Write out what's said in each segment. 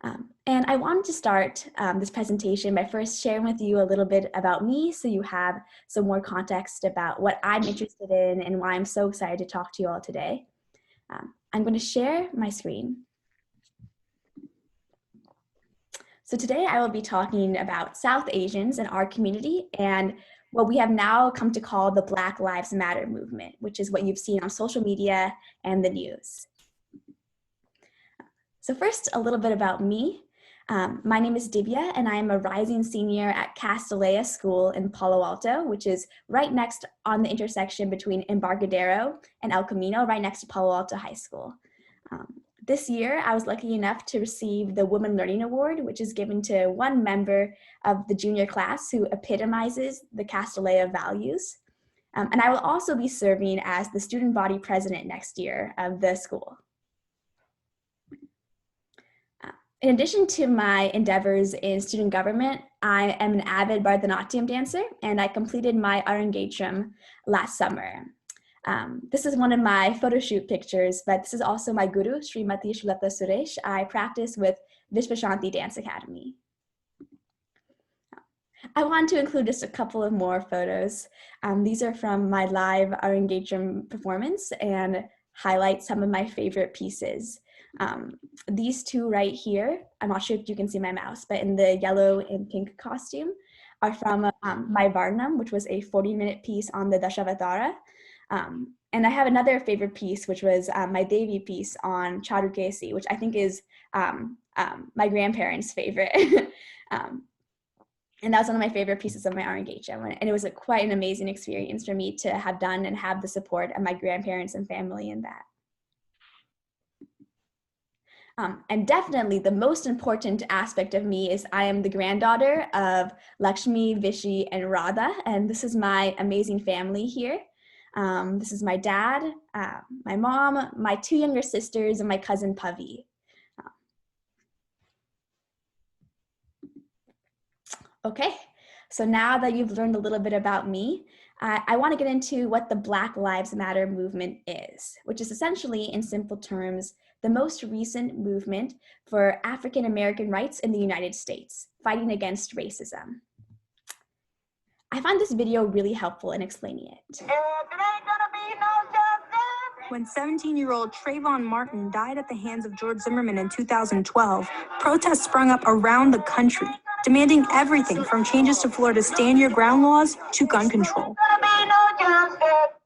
And I wanted to start this presentation by first sharing with you a little bit about me so you have some more context about what I'm interested in and why I'm so excited to talk to you all today. I'm going to share my screen. So today I will be talking about South Asians in our community and what we have now come to call the Black Lives Matter movement, which is what you've seen on social media and the news. So first, a little bit about me. My name is Divya, and I am a rising senior at Castellea School in Palo Alto, which is right next on the intersection between Embarcadero and El Camino, right next to Palo Alto High School. This year, I was lucky enough to receive the Women Learning Award, which is given to one member of the junior class who epitomizes the Castellea values. And I will also be serving as the student body president next year of the school. In addition to my endeavors in student government, I am an avid Bharatanatyam dancer, and I completed my Arangetram last summer. This is one of my photo shoot pictures, but this is also my guru, Srimati Shulata Suresh. I practice with Vishvashanti Dance Academy. I want to include just a couple of more photos. These are from my live Arangetram performance and highlight some of my favorite pieces. These two right here, I'm not sure if you can see my mouse, but in the yellow and pink costume are from my Varnam, which was a 40-minute piece on the Dashavatara. And I have another favorite piece, which was my Devi piece on Charukesi, which I think is my grandparents' favorite. And that was one of my favorite pieces of my Arangetram. And it was quite an amazing experience for me to have done and have the support of my grandparents and family in that. And definitely the most important aspect of me is I am the granddaughter of Lakshmi, Vishy, and Radha, and this is my amazing family here. This is my dad, my mom, my two younger sisters, and my cousin Pavi. Okay, so now that you've learned a little bit about me, I want to get into what the Black Lives Matter movement is, which is essentially, in simple terms, the most recent movement for African American rights in the United States, fighting against racism. I find this video really helpful in explaining it. When 17-year-old Trayvon Martin died at the hands of George Zimmerman in 2012, protests sprung up around the country, demanding everything from changes to Florida's Stand Your Ground laws to gun control.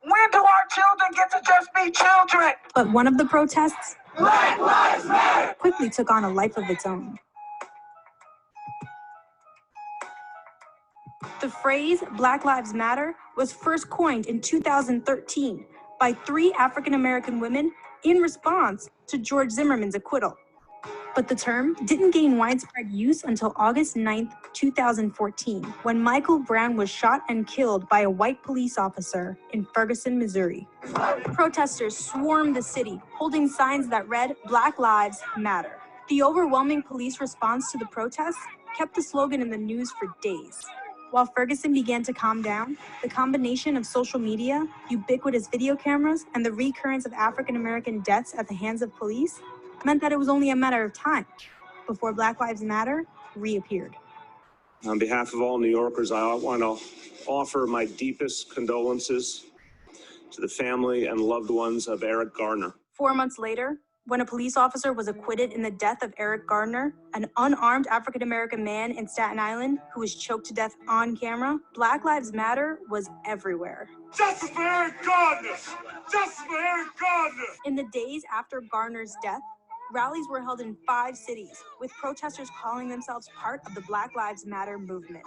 When do our children get to just be children? But one of the protests Black Lives Matter quickly took on a life of its own. The phrase Black Lives Matter was first coined in 2013 by 3 African-American women in response to George Zimmerman's acquittal. But the term didn't gain widespread use until August 9, 2014, when Michael Brown was shot and killed by a white police officer in Ferguson, Missouri. Protesters swarmed the city, holding signs that read, "Black Lives Matter." The overwhelming police response to the protests kept the slogan in the news for days. While Ferguson began to calm down, the combination of social media, ubiquitous video cameras, and the recurrence of African-American deaths at the hands of police meant that it was only a matter of time before Black Lives Matter reappeared. On behalf of all New Yorkers, I want to offer my deepest condolences to the family and loved ones of Eric Garner. 4 months later, when a police officer was acquitted in the death of Eric Gardner, an unarmed African-American man in Staten Island who was choked to death on camera, Black Lives Matter was everywhere. Justice for Eric Gardner! Justice for Eric Gardner! In the days after Gardner's death, rallies were held in 5 cities, with protesters calling themselves part of the Black Lives Matter movement.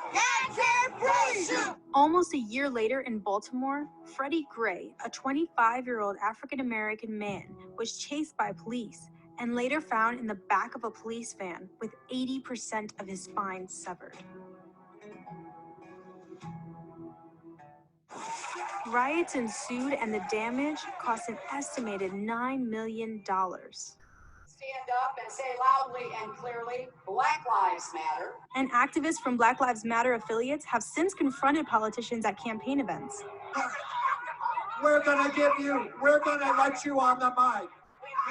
Almost a year later in Baltimore, Freddie Gray, a 25-year-old African-American man, was chased by police and later found in the back of a police van with 80% of his spine severed. Riots ensued and the damage cost an estimated $9 million. Stand up and say loudly and clearly, Black Lives Matter. And activists from Black Lives Matter affiliates have since confronted politicians at campaign events. We're gonna let you on the mic.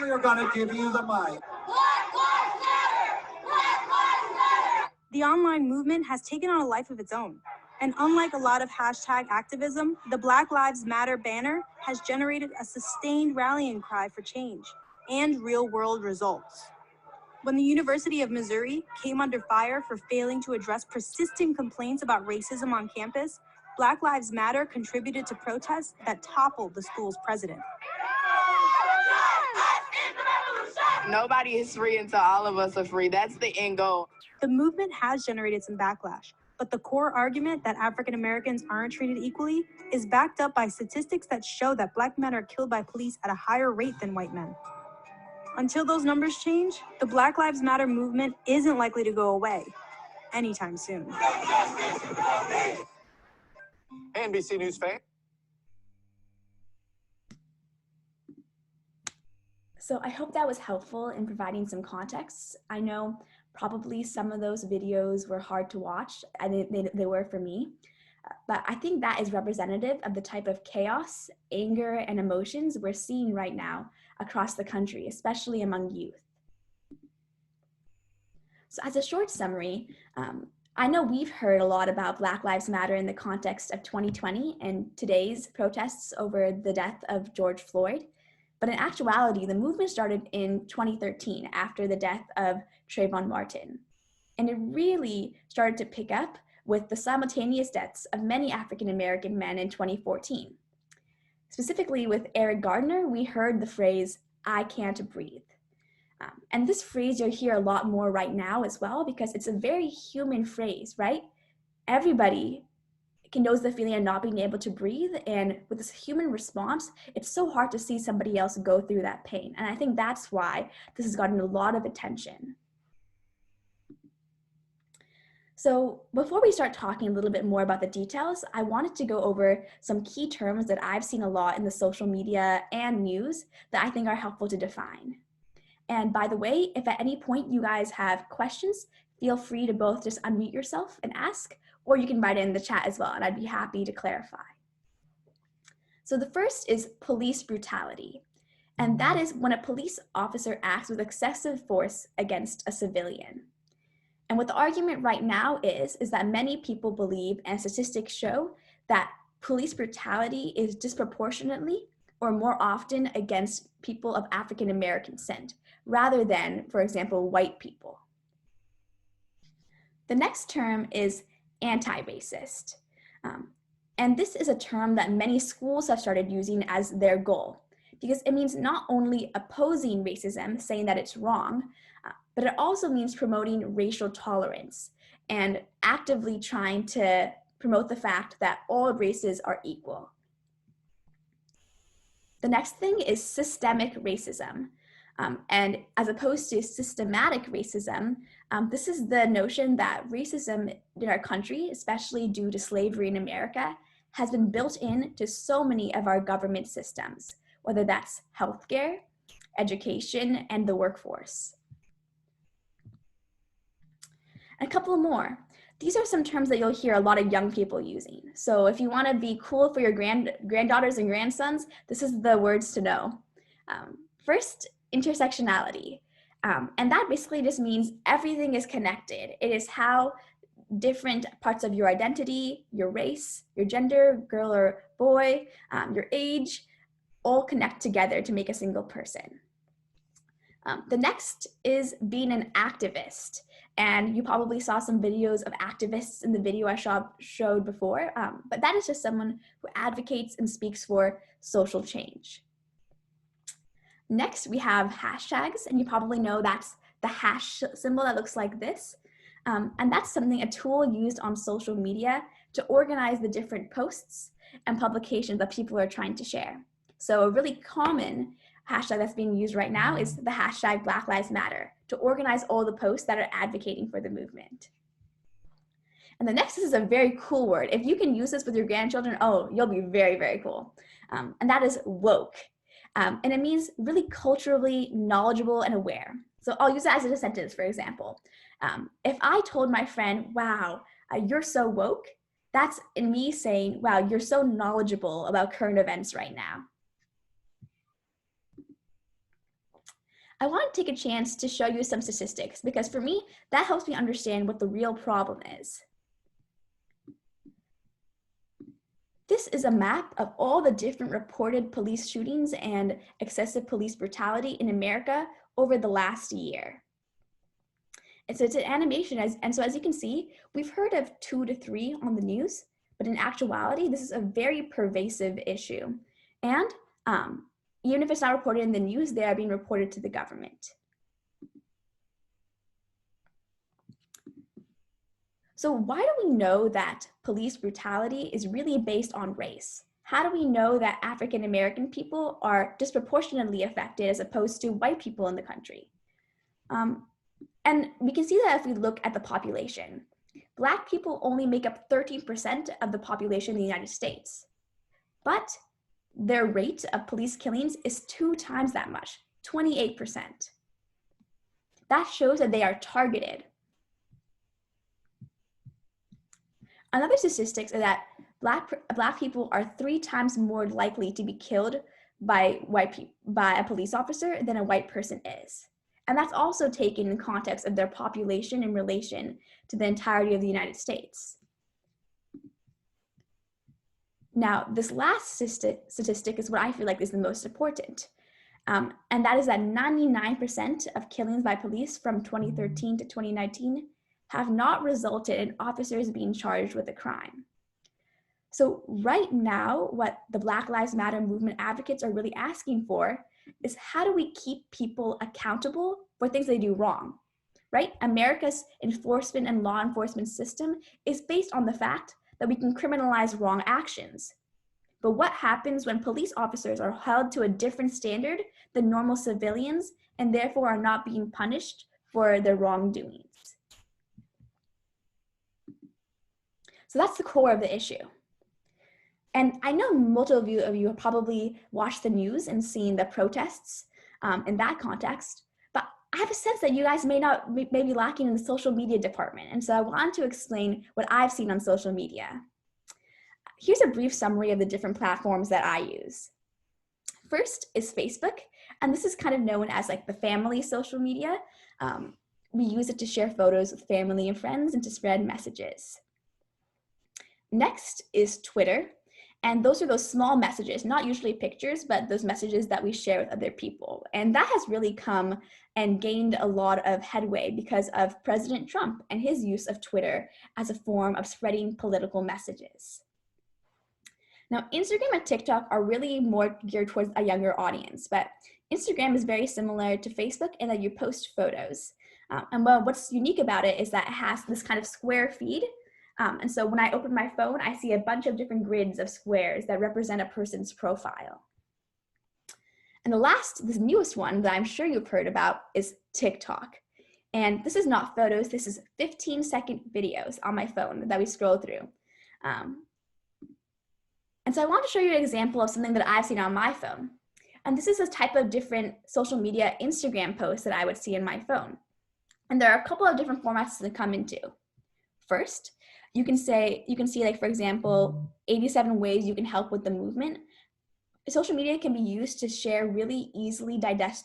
We're gonna give you the mic. Black Lives Matter! the online movement has taken on a life of its own. And unlike a lot of hashtag activism, the Black Lives Matter banner has generated a sustained rallying cry for change and real-world results. When the University of Missouri came under fire for failing to address persistent complaints about racism on campus, Black Lives Matter contributed to protests that toppled the school's president. Nobody is free until all of us are free. That's the end goal. The movement has generated some backlash, but the core argument that African Americans aren't treated equally is backed up by statistics that show that Black men are killed by police at a higher rate than white men. Until those numbers change, the Black Lives Matter movement isn't likely to go away anytime soon. NBC News fan. So I hope that was helpful in providing some context. I know probably some of those videos were hard to watch, and they were for me, but I think that is representative of the type of chaos, anger, and emotions we're seeing right now across the country, especially among youth. So as a short summary, I know we've heard a lot about Black Lives Matter in the context of 2020 and today's protests over the death of George Floyd. But in actuality, the movement started in 2013 after the death of Trayvon Martin. And it really started to pick up with the simultaneous deaths of many African American men in 2014. Specifically with Eric Gardner, we heard the phrase, "I can't breathe." And this phrase you'll hear a lot more right now as well, because it's a very human phrase, right? Everybody knows the feeling of not being able to breathe, and with this human response, it's so hard to see somebody else go through that pain. And I think that's why this has gotten a lot of attention. So before we start talking a little bit more about the details, I wanted to go over some key terms that I've seen a lot in the social media and news that I think are helpful to define. And by the way, if at any point you guys have questions, feel free to both just unmute yourself and ask, or you can write it in the chat as well, and I'd be happy to clarify. So the first is police brutality. And that is when a police officer acts with excessive force against a civilian. And what the argument right now is that many people believe, and statistics show, that police brutality is disproportionately or more often against people of African American descent, rather than, for example, white people. The next term is anti-racist. And this is a term that many schools have started using as their goal, because it means not only opposing racism, saying that it's wrong, but it also means promoting racial tolerance and actively trying to promote the fact that all races are equal. The next thing is systemic racism. And as opposed to systematic racism, this is the notion that racism in our country, especially due to slavery in America, has been built into so many of our government systems, whether that's healthcare, education, and the workforce. A couple more. These are some terms that you'll hear a lot of young people using. So if you want to be cool for your granddaughters and grandsons, this is the words to know. First, intersectionality. And that basically just means everything is connected. It is how different parts of your identity, your race, your gender, girl or boy, your age, all connect together to make a single person. The next is being an activist. And you probably saw some videos of activists in the video I showed before, but that is just someone who advocates and speaks for social change. Next, we have hashtags, and you probably know that's the hash symbol that looks like this. And that's a tool used on social media to organize the different posts and publications that people are trying to share. So a really common hashtag that's being used right now is the hashtag Black Lives Matter to organize all the posts that are advocating for the movement. And the next is a very cool word. If you can use this with your grandchildren, oh, you'll be very, very cool. And that is woke. And it means really culturally knowledgeable and aware. So I'll use it as a sentence, for example. If I told my friend, wow, you're so woke, that's in me saying, wow, you're so knowledgeable about current events right now. I want to take a chance to show you some statistics because for me, that helps me understand what the real problem is. This is a map of all the different reported police shootings and excessive police brutality in America over the last year. And so it's an animation, and so as you can see, we've heard of 2 to 3 on the news, but in actuality, this is a very pervasive issue. And even if it's not reported in the news, they are being reported to the government. So why do we know that police brutality is really based on race? How do we know that African American people are disproportionately affected as opposed to white people in the country? And we can see that if we look at the population. Black people only make up 13% of the population in the United States, but their rate of police killings is 2 times that much, 28%. That shows that they are targeted. Another statistic is that Black people are 3 times more likely to be killed by a police officer than a white person is. And that's also taken in context of their population in relation to the entirety of the United States. Now, this last statistic is what I feel like is the most important. And that is that 99% of killings by police from 2013 to 2019 have not resulted in officers being charged with a crime. So right now, what the Black Lives Matter movement advocates are really asking for is how do we keep people accountable for things they do wrong, right? America's enforcement and law enforcement system is based on the fact that we can criminalize wrong actions. But what happens when police officers are held to a different standard than normal civilians and therefore are not being punished for their wrongdoings? So that's the core of the issue. And I know multiple of you have probably watched the news and seen the protests in that context, but I have a sense that you guys may be lacking in the social media department. And so I want to explain what I've seen on social media. Here's a brief summary of the different platforms that I use. First is Facebook, and this is kind of known as like the family social media. We use it to share photos with family and friends and to spread messages. Next is Twitter. And those are those small messages, not usually pictures, but those messages that we share with other people. And that has really come and gained a lot of headway because of President Trump and his use of Twitter as a form of spreading political messages. Now, Instagram and TikTok are really more geared towards a younger audience, but Instagram is very similar to Facebook in that you post photos. And what's unique about it is that it has this kind of square feed. And so when I open my phone, I see a bunch of different grids of squares that represent a person's profile. And this newest one that I'm sure you've heard about is TikTok. And this is not photos, this is 15-second videos on my phone that we scroll through. And so I want to show you an example of something that I've seen on my phone. And this is a type of different social media Instagram post that I would see in my phone. And there are a couple of different formats to come into. First, you can see like, for example, 87 ways you can help with the movement. Social media can be used to share really easily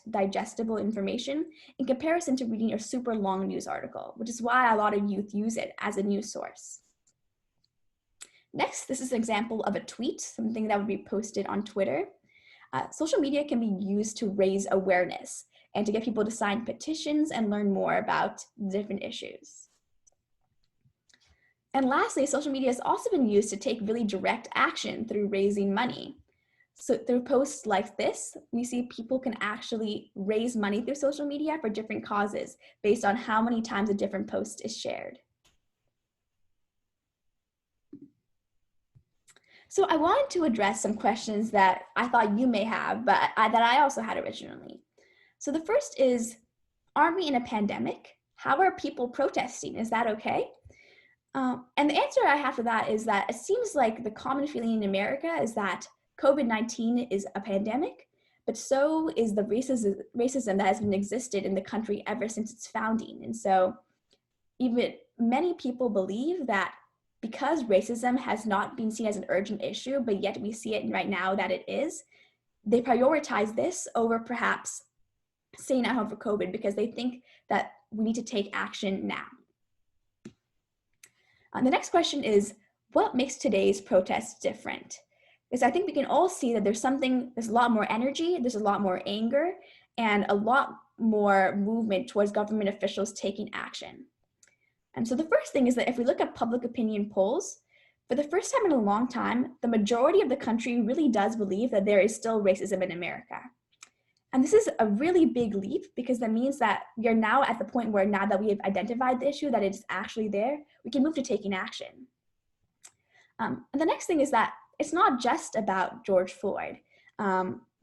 digestible information in comparison to reading a super long news article, which is why a lot of youth use it as a news source. Next, this is an example of a tweet, something that would be posted on Twitter. Social media can be used to raise awareness and to get people to sign petitions and learn more about different issues. And lastly, social media has also been used to take really direct action through raising money. So through posts like this, we see people can actually raise money through social media for different causes based on how many times a different post is shared. So I wanted to address some questions that I thought you may have, but that I also had originally. So the first is, aren't we in a pandemic? How are people protesting? Is that okay? And the answer I have for that is that it seems like the common feeling in America is that COVID-19 is a pandemic, but so is the racism that has been existed in the country ever since its founding. And so even many people believe that because racism has not been seen as an urgent issue, but yet we see it right now that it is, they prioritize this over perhaps staying at home for COVID because they think that we need to take action now. The next question is, what makes today's protests different? Because I think we can all see that there's a lot more energy, there's a lot more anger, and a lot more movement towards government officials taking action. And so the first thing is that if we look at public opinion polls, for the first time in a long time, the majority of the country really does believe that there is still racism in America. And this is a really big leap because that means that we are now at the point where now that we have identified the issue, that it's actually there, we can move to taking action. And the next thing is that it's not just about George Floyd.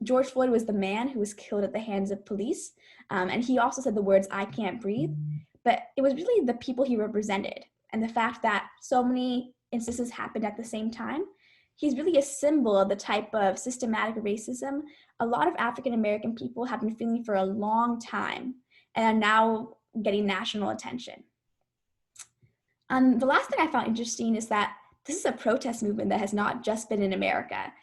George Floyd was the man who was killed at the hands of police. And he also said the words, "I can't breathe." But it was really the people he represented and the fact that so many instances happened at the same time. He's really a symbol of the type of systematic racism a lot of African American people have been feeling for a long time and are now getting national attention. And the last thing I found interesting is that this is a protest movement that has not just been in America.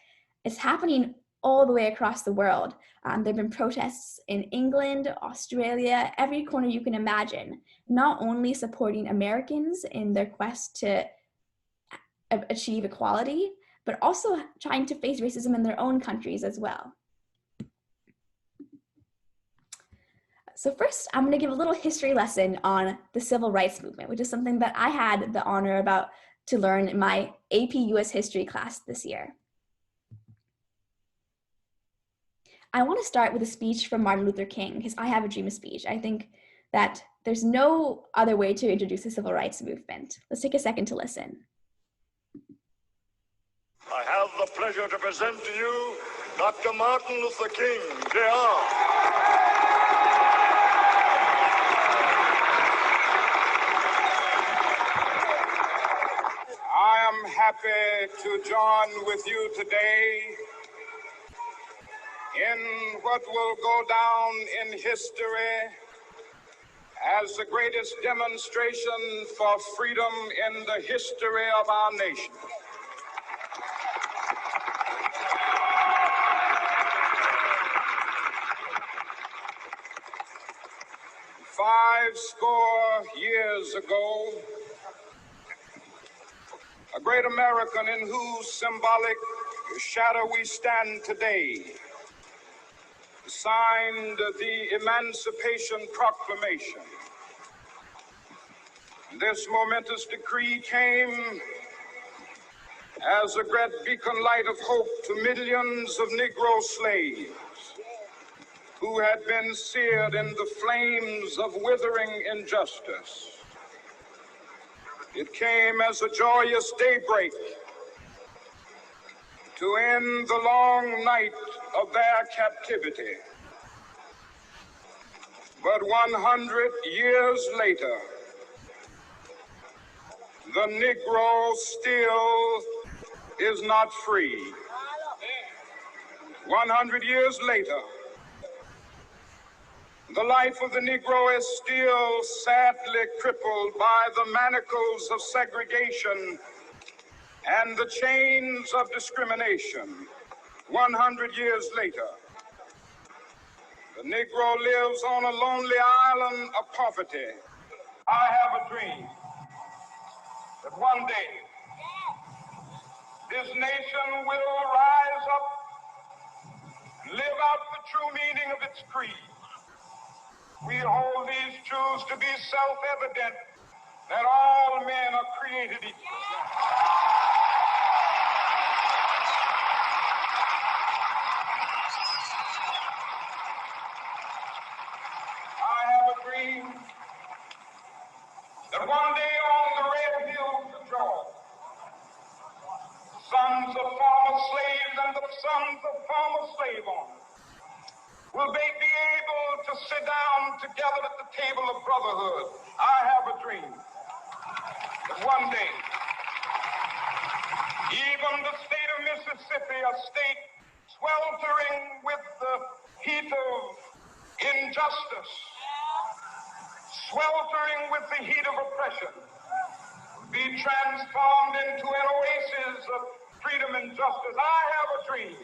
It's happening all the way across the world. There have been protests in England, Australia, every corner you can imagine, not only supporting Americans in their quest to achieve equality, but also trying to face racism in their own countries as well. So first, I'm going to give a little history lesson on the civil rights movement, which is something that I had the honor to learn in my AP US history class this year. I want to start with a speech from Martin Luther King, his "I Have a Dream" speech. I think that there's no other way to introduce the civil rights movement. Let's take a second to listen. I have the pleasure to present to you Dr. Martin Luther King, Jr. I am happy to join with you today in what will go down in history as the greatest demonstration for freedom in the history of our nation. Five score years ago, a great American in whose symbolic shadow we stand today signed the Emancipation Proclamation. This momentous decree came as a great beacon light of hope to millions of Negro slaves who had been seared in the flames of withering injustice. It came as a joyous daybreak to end the long night of their captivity. But 100 years later, the Negro still is not free. 100 years later, the life of the Negro is still sadly crippled by the manacles of segregation and the chains of discrimination. 100 years later, the Negro lives on a lonely island of poverty. I have a dream that one day this nation will rise up and live out the true meaning of its creed. We hold these truths to be self-evident, that all men are created equal. I have a dream that one day on the red hills of Georgia, sons of former slaves and the sons of former slave owners will they be able to sit down together at the table of brotherhood. I have a dream that one day, even the state of Mississippi, a state sweltering with the heat of injustice, sweltering with the heat of oppression, be transformed into an oasis of freedom and justice. I have a dream.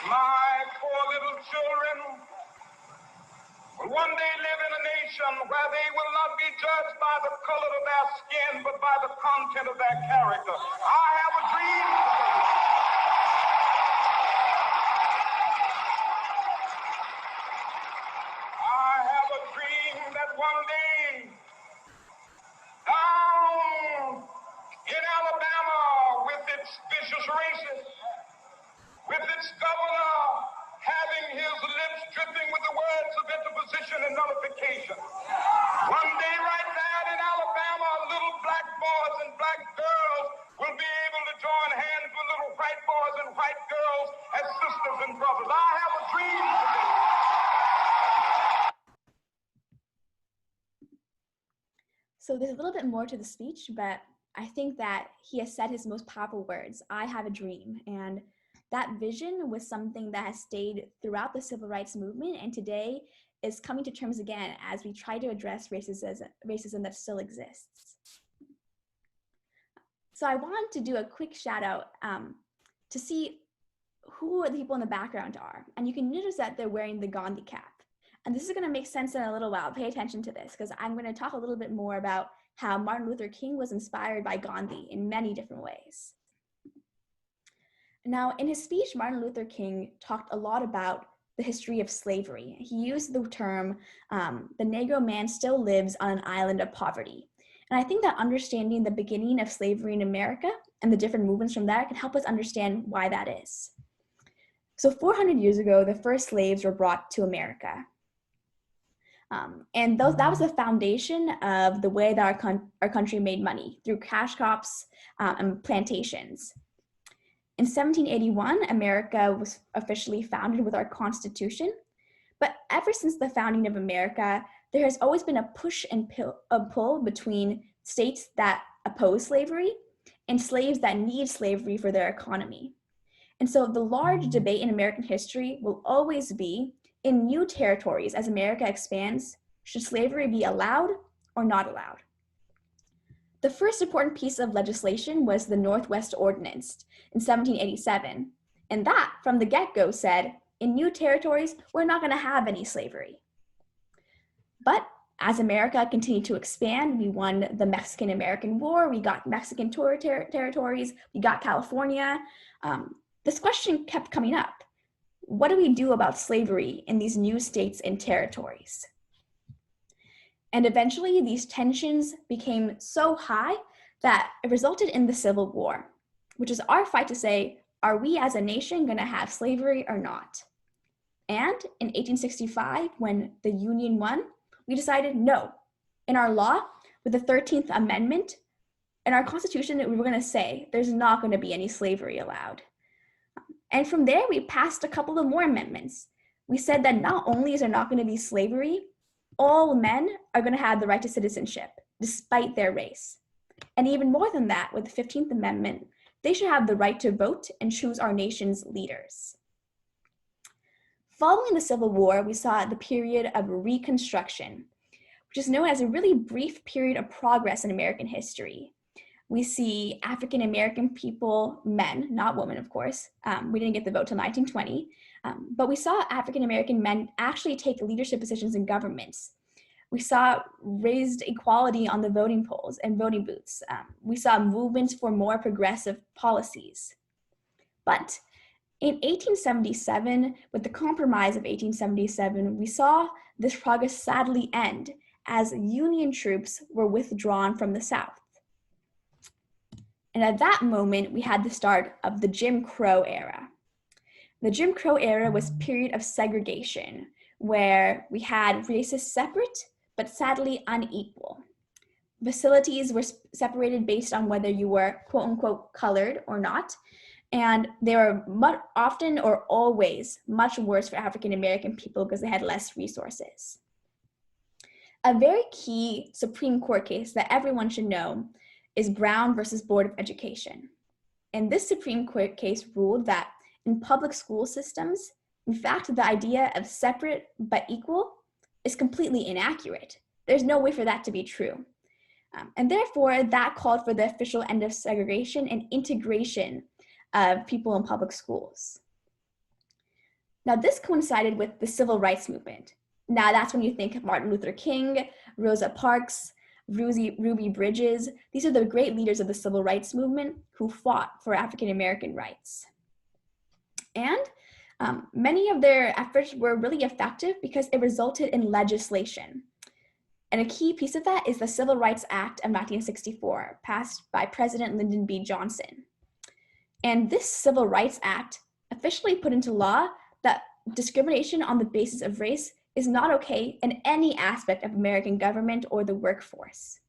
My poor little children will one day live in a nation where they will not be judged by the color of their skin, but by the content of their character. I have a dream today. I have a dream that one day, down in Alabama, with its vicious racists, with its governor having his lips dripping with the words of interposition and nullification. One day right there in Alabama, little black boys and black girls will be able to join hands with little white boys and white girls as sisters and brothers. I have a dream today. So there's a little bit more to the speech, but I think that he has said his most powerful words, I have a dream. And that vision was something that has stayed throughout the civil rights movement, and today is coming to terms again as we try to address racism that still exists. So I want to do a quick shout out to see who the people in the background are. And you can notice that they're wearing the Gandhi cap. And this is going to make sense in a little while. Pay attention to this, because I'm going to talk a little bit more about how Martin Luther King was inspired by Gandhi in many different ways. Now, in his speech, Martin Luther King talked a lot about the history of slavery. He used the term, the Negro man still lives on an island of poverty. And I think that understanding the beginning of slavery in America and the different movements from that can help us understand why that is. So 400 years ago, the first slaves were brought to America. And that was the foundation of the way that our country made money, through cash crops and plantations. In 1781, America was officially founded with our Constitution. But ever since the founding of America, there has always been a push and a pull between states that oppose slavery and slaves that need slavery for their economy. And so the large debate in American history will always be, in new territories as America expands, should slavery be allowed or not allowed? The first important piece of legislation was the Northwest Ordinance in 1787. And that, from the get-go, said, in new territories, we're not going to have any slavery. But as America continued to expand, we won the Mexican-American War, we got Mexican territories, we got California. This question kept coming up. What do we do about slavery in these new states and territories? And eventually, these tensions became so high that it resulted in the Civil War, which is our fight to say, are we as a nation going to have slavery or not? And in 1865, when the Union won, we decided no. In our law, with the 13th Amendment, in our Constitution, we were going to say there's not going to be any slavery allowed. And from there, we passed a couple of more amendments. We said that not only is there not going to be slavery, all men are going to have the right to citizenship, despite their race. And even more than that, with the 15th Amendment, they should have the right to vote and choose our nation's leaders. Following the Civil War, we saw the period of Reconstruction, which is known as a really brief period of progress in American history. We see African American people, men, not women, of course. We didn't get the vote till 1920, but we saw African American men actually take leadership positions in governments. We saw raised equality on the voting polls and voting booths. We saw movements for more progressive policies. But in 1877, with the Compromise of 1877, we saw this progress sadly end as Union troops were withdrawn from the South. And at that moment, we had the start of the Jim Crow era. The Jim Crow era was a period of segregation, where we had races separate, but sadly unequal. Facilities were separated based on whether you were quote unquote colored or not, and they were often or always much worse for African American people because they had less resources. A very key Supreme Court case that everyone should know is Brown versus Board of Education. And this Supreme Court case ruled that in public school systems, in fact, the idea of separate but equal is completely inaccurate. There's no way for that to be true. And therefore, that called for the official end of segregation and integration of people in public schools. Now, this coincided with the civil rights movement. Now, that's when you think of Martin Luther King, Rosa Parks, Ruby Bridges. These are the great leaders of the civil rights movement who fought for African American rights. And many of their efforts were really effective because it resulted in legislation. And a key piece of that is the Civil Rights Act of 1964, passed by President Lyndon B. Johnson. And this Civil Rights Act officially put into law that discrimination on the basis of race is not okay in any aspect of American government or the workforce.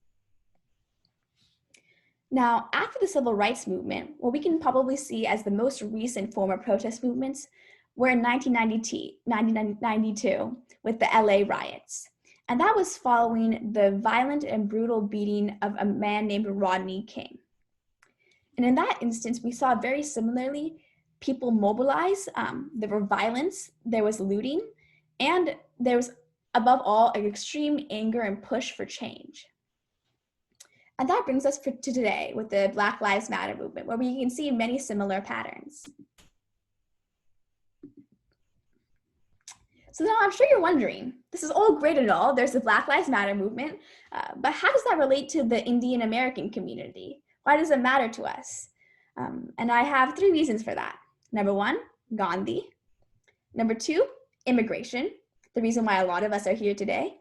Now, after the Civil Rights Movement, what we can probably see as the most recent form of protest movements were in 1992 with the LA riots. And that was following the violent and brutal beating of a man named Rodney King. And in that instance, we saw very similarly people mobilize. There were violence, there was looting, and there was, above all, an extreme anger and push for change. And that brings us to today with the Black Lives Matter movement, where we can see many similar patterns. So now I'm sure you're wondering, this is all great and all, there's the Black Lives Matter movement, but how does that relate to the Indian American community? Why does it matter to us? And I have 3 reasons for that. Number 1, Gandhi. Number 2, immigration, the reason why a lot of us are here today.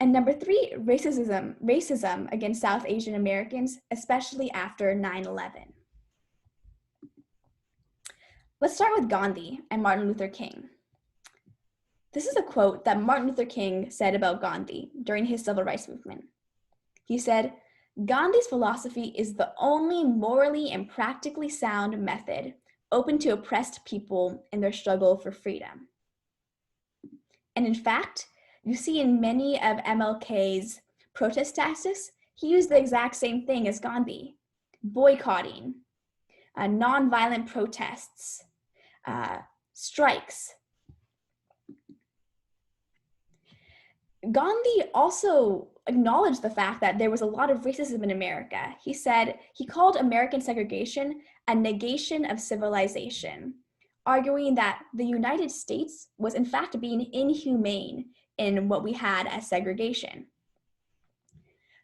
And number 3, racism against South Asian Americans, especially after 9/11. Let's start with Gandhi and Martin Luther King. This is a quote that Martin Luther King said about Gandhi during his civil rights movement. He said, "Gandhi's philosophy is the only morally and practically sound method open to oppressed people in their struggle for freedom." And in fact, you see in many of MLK's protest tactics, he used the exact same thing as Gandhi: boycotting, nonviolent protests, strikes. Gandhi also acknowledged the fact that there was a lot of racism in America. He said he called American segregation a negation of civilization, arguing that the United States was in fact being inhumane in what we had as segregation.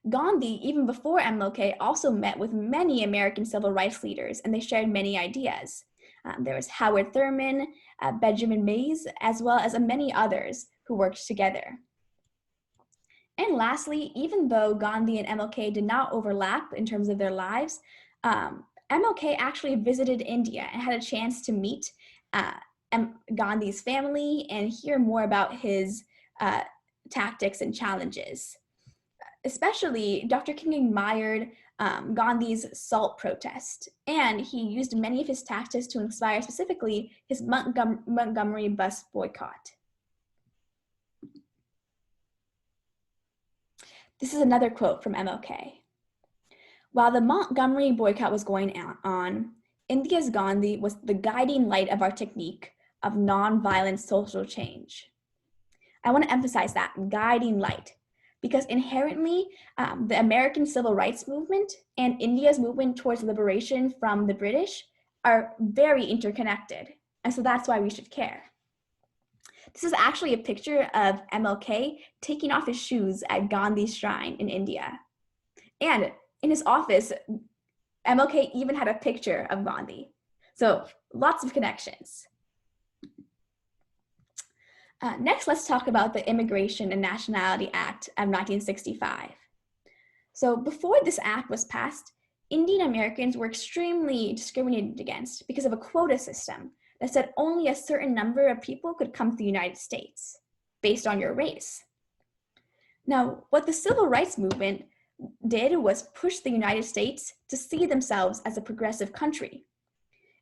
Gandhi, even before MLK, also met with many American civil rights leaders, and they shared many ideas. There was Howard Thurman, Benjamin Mays, as well as many others who worked together. And lastly, even though Gandhi and MLK did not overlap in terms of their lives, MLK actually visited India and had a chance to meet Gandhi's family and hear more about his tactics and challenges. Especially, Dr. King admired Gandhi's salt protest, and he used many of his tactics to inspire specifically his Montgomery bus boycott. This is another quote from MLK. "While the Montgomery boycott was going on, India's Gandhi was the guiding light of our technique of nonviolent social change." I want to emphasize that, guiding light, because inherently the American civil rights movement and India's movement towards liberation from the British are very interconnected. And so that's why we should care. This is actually a picture of MLK taking off his shoes at Gandhi's shrine in India. And in his office, MLK even had a picture of Gandhi. So lots of connections. Next, let's talk about the Immigration and Nationality Act of 1965. So before this act was passed, Indian Americans were extremely discriminated against because of a quota system that said only a certain number of people could come to the United States based on your race. Now, what the civil rights movement did was push the United States to see themselves as a progressive country.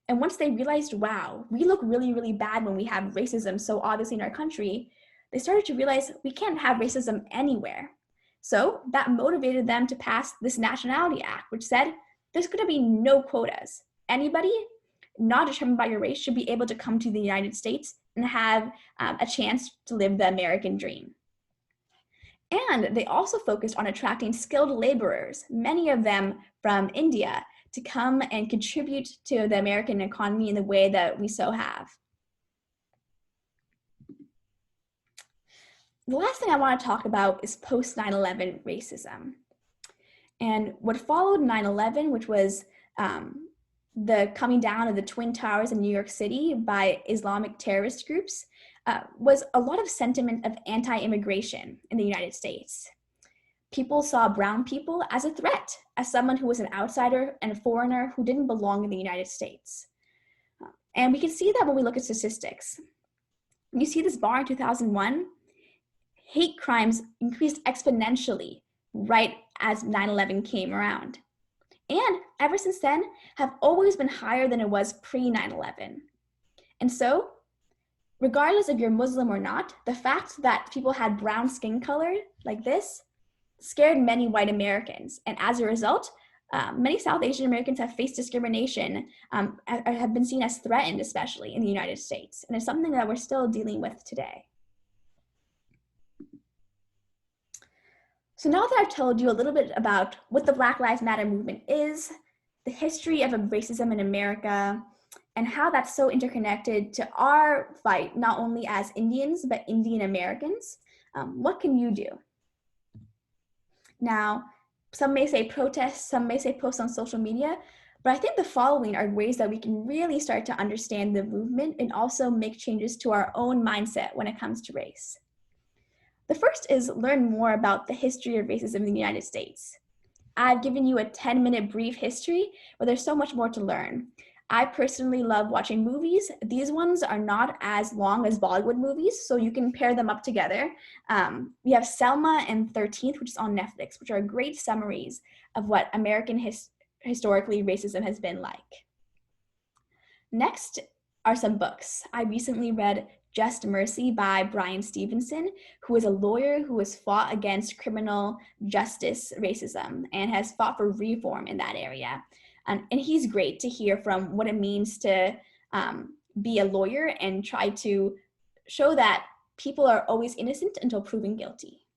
And once they realized, wow, we look really, really bad when we have racism so obviously in our country, they started to realize we can't have racism anywhere. So that motivated them to pass this Nationality Act, which said there's going to be no quotas. Anybody not determined by your race should be able to come to the United States and have a chance to live the American dream. And they also focused on attracting skilled laborers, many of them from India, to come and contribute to the American economy in the way that we so have. The last thing I want to talk about is post 9/11 racism. And what followed 9/11, which was the coming down of the Twin Towers in New York City by Islamic terrorist groups, was a lot of sentiment of anti-immigration in the United States. People saw brown people as a threat, as someone who was an outsider and a foreigner who didn't belong in the United States. And we can see that when we look at statistics. When you see this bar in 2001, hate crimes increased exponentially right as 9/11 came around. And ever since then, have always been higher than it was pre-9/11. And so, regardless if you're Muslim or not, the fact that people had brown skin color like this scared many white Americans. And as a result, many South Asian Americans have faced discrimination, have been seen as threatened, especially in the United States. And it's something that we're still dealing with today. So now that I've told you a little bit about what the Black Lives Matter movement is, the history of racism in America, and how that's so interconnected to our fight, not only as Indians, but Indian Americans, what can you do? Now, some may say protest, some may say post on social media, but I think the following are ways that we can really start to understand the movement and also make changes to our own mindset when it comes to race. The first is learn more about the history of racism in the United States. I've given you a 10-minute brief history, but there's so much more to learn. I personally love watching movies. These ones are not as long as Bollywood movies, so you can pair them up together. We have Selma and 13th, which is on Netflix, which are great summaries of what American historically racism has been like. Next are some books. I recently read Just Mercy by Bryan Stevenson, who is a lawyer who has fought against criminal justice racism and has fought for reform in that area. And he's great to hear from what it means to be a lawyer and try to show that people are always innocent until proven guilty.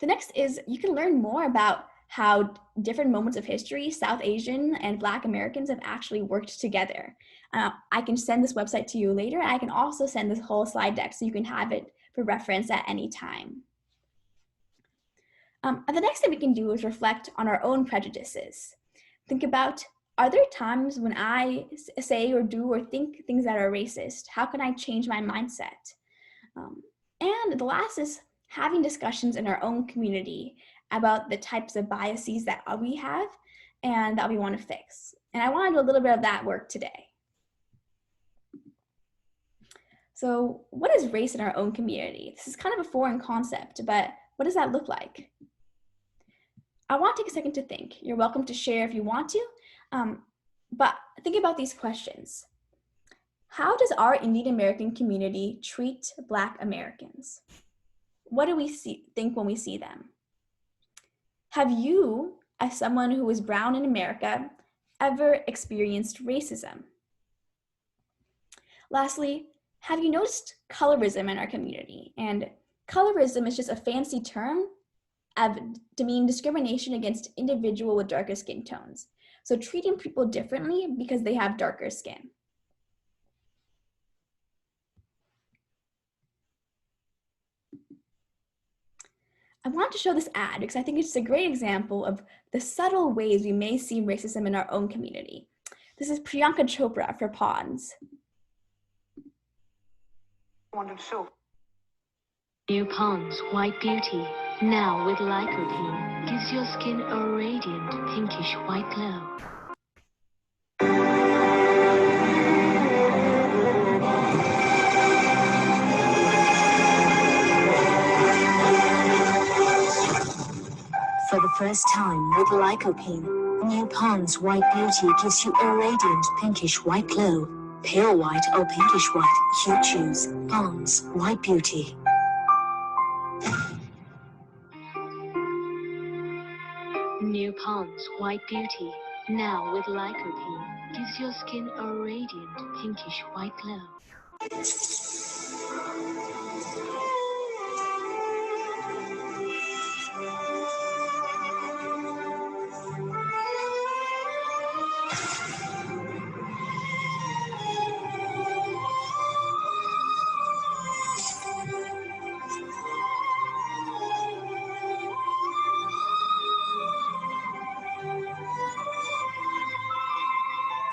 The next is you can learn more about how different moments of history, South Asian and Black Americans have actually worked together. I can send this website to you later. I can also send this whole slide deck so you can have it for reference at any time. And the next thing we can do is reflect on our own prejudices. Think about, are there times when I say or do or think things that are racist? How can I change my mindset? And the last is having discussions in our own community about the types of biases that we have and that we want to fix. And I want to do a little bit of that work today. So what is race in our own community? This is kind of a foreign concept, but what does that look like? I want to take a second to think. You're welcome to share if you want to, but think about these questions. How does our Indian American community treat Black Americans? What do we think when we see them? Have you, as someone who is brown in America, ever experienced racism? Lastly, have you noticed colorism in our community? And colorism is just a fancy term to mean discrimination against individuals with darker skin tones. So treating people differently because they have darker skin. I want to show this ad because I think it's a great example of the subtle ways we may see racism in our own community. This is Priyanka Chopra for Pond's. New Pond's White Beauty, now with lycopene, gives your skin a radiant pinkish white glow. For the first time with lycopene, New Pond's White Beauty gives you a radiant pinkish white glow. Pale white or pinkish white, you choose. Pond's White Beauty. New Pond's White Beauty, now with lycopene, gives your skin a radiant pinkish white glow.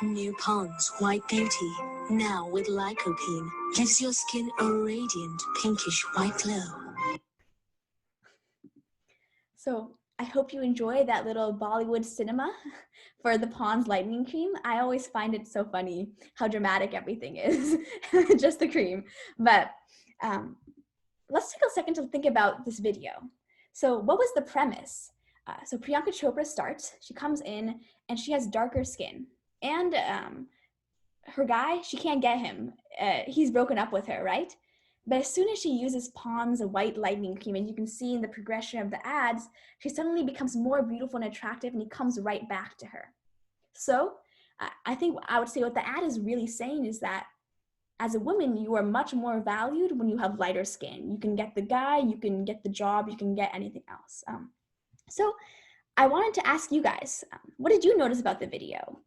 New Pond's White Beauty, now with lycopene, gives your skin a radiant pinkish white glow. So I hope you enjoy that little Bollywood cinema for the Pond's lightening cream. I always find it so funny how dramatic everything is, just the cream. But let's take a second to think about this video. So what was the premise? So Priyanka Chopra starts, she comes in and she has darker skin. And her guy, she can't get him. He's broken up with her, right? But as soon as she uses Pond's white lightening cream, and you can see in the progression of the ads, she suddenly becomes more beautiful and attractive, and he comes right back to her. So I think I would say what the ad is really saying is that as a woman, you are much more valued when you have lighter skin. You can get the guy, you can get the job, you can get anything else. So I wanted to ask you guys, what did you notice about the video?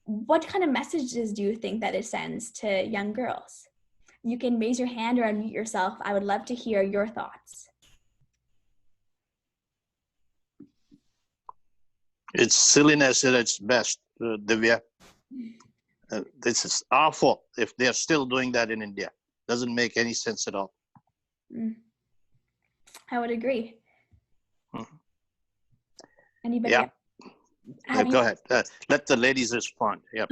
What kind of messages do you think that it sends to young girls? You can raise your hand or unmute yourself. I would love to hear your thoughts. It's silliness at its best, Divya. This is awful if they're still doing that in India. Doesn't make any sense at all. I would agree. Anybody Yeah. else? Go ahead. Let the ladies respond. Yep.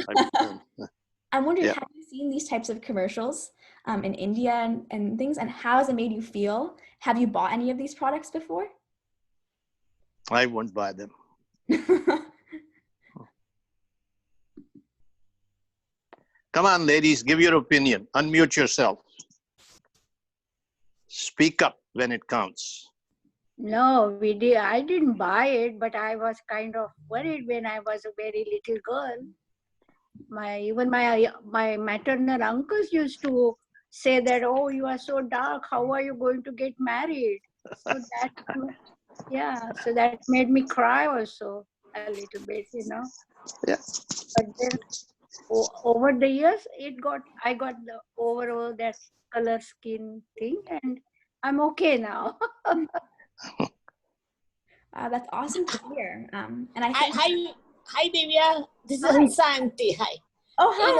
I'm wondering, Yeah. have you seen these types of commercials in India and things, and how has it made you feel? Have you bought any of these products before? I won't buy them. Come on, ladies, give your opinion. Unmute yourself. Speak up when it counts. No, I didn't buy it, but I was kind of worried when I was a very little girl. Even my maternal uncles used to say that, oh, you are so dark, how are you going to get married? So that made me cry also a little bit, you know. Yeah. But then over the years, I got the overall that color skin thing, and I'm okay now. That's awesome to hear. And I think hi Divya, this is Hansa Auntie. Hi. Oh, hi.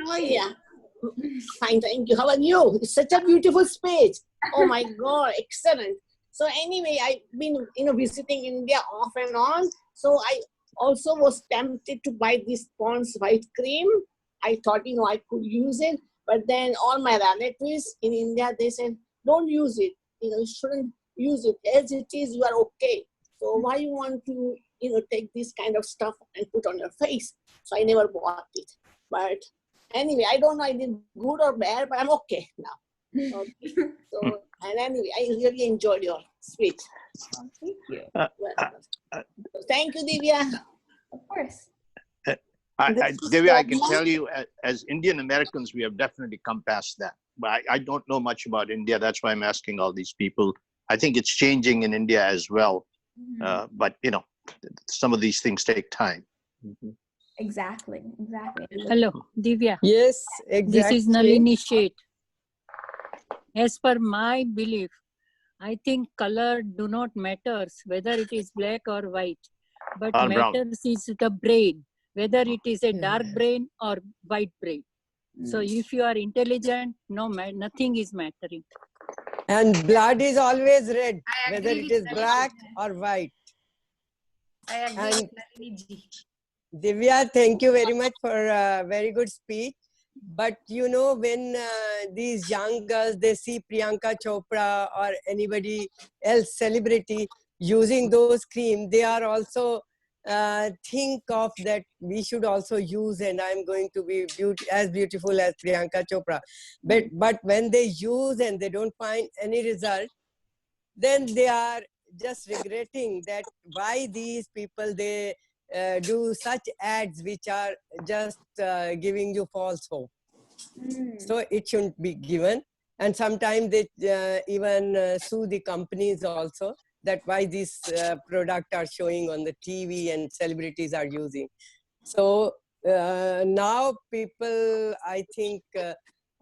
How are you? Yeah. Fine, thank you. How are you? It's such a beautiful space. Oh my God, excellent. So anyway, I've been visiting India off and on. So I also was tempted to buy this Pond's white cream. I thought I could use it, but then all my relatives in India, they said, don't use it. You shouldn't use it. As it is, you are okay. So why you want to take this kind of stuff and put on your face? So I never bought it. But anyway, I don't know I did good or bad, but I'm okay now. Okay. So, and anyway, I really enjoyed your speech. Oh, thank you. Thank you, Divya. Of course. Divya, I can tell you, as Indian Americans, we have definitely come past that. But I don't know much about India. That's why I'm asking all these people. I think it's changing in India as well. But, some of these things take time. Exactly. Hello, Divya. Yes, exactly. This is Nalini Sheth. As per my belief, I think color do not matters whether it is black or white, but or matters is the brain, whether it is a dark brain or white brain. So if you are intelligent, nothing is mattering. And blood is always red, whether it is black or white. I agree with Nalini ji. Divya, thank you very much for a very good speech. But when these young girls, they see Priyanka Chopra or anybody else celebrity using those cream, they are also think of that we should also use, and I'm going to be as beautiful as Priyanka Chopra. But when they use and they don't find any result, then they are just regretting that why these people, they do such ads which are just giving you false hope. So it shouldn't be given. And sometimes they even sue the companies also, that why these products are showing on the TV and celebrities are using. So now people, I think,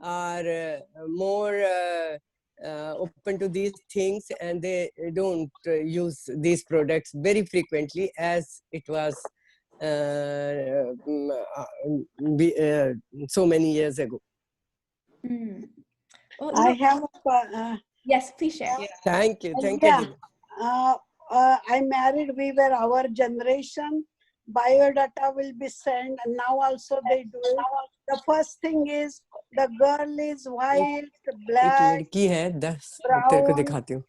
are more open to these things, and they don't use these products very frequently as it was so many years ago. Well, I have yes, please share. Thank you. Thank yeah. you. I married, we were our generation, biodata will be sent, and now also they do it. The first thing is the girl is white, black, brown.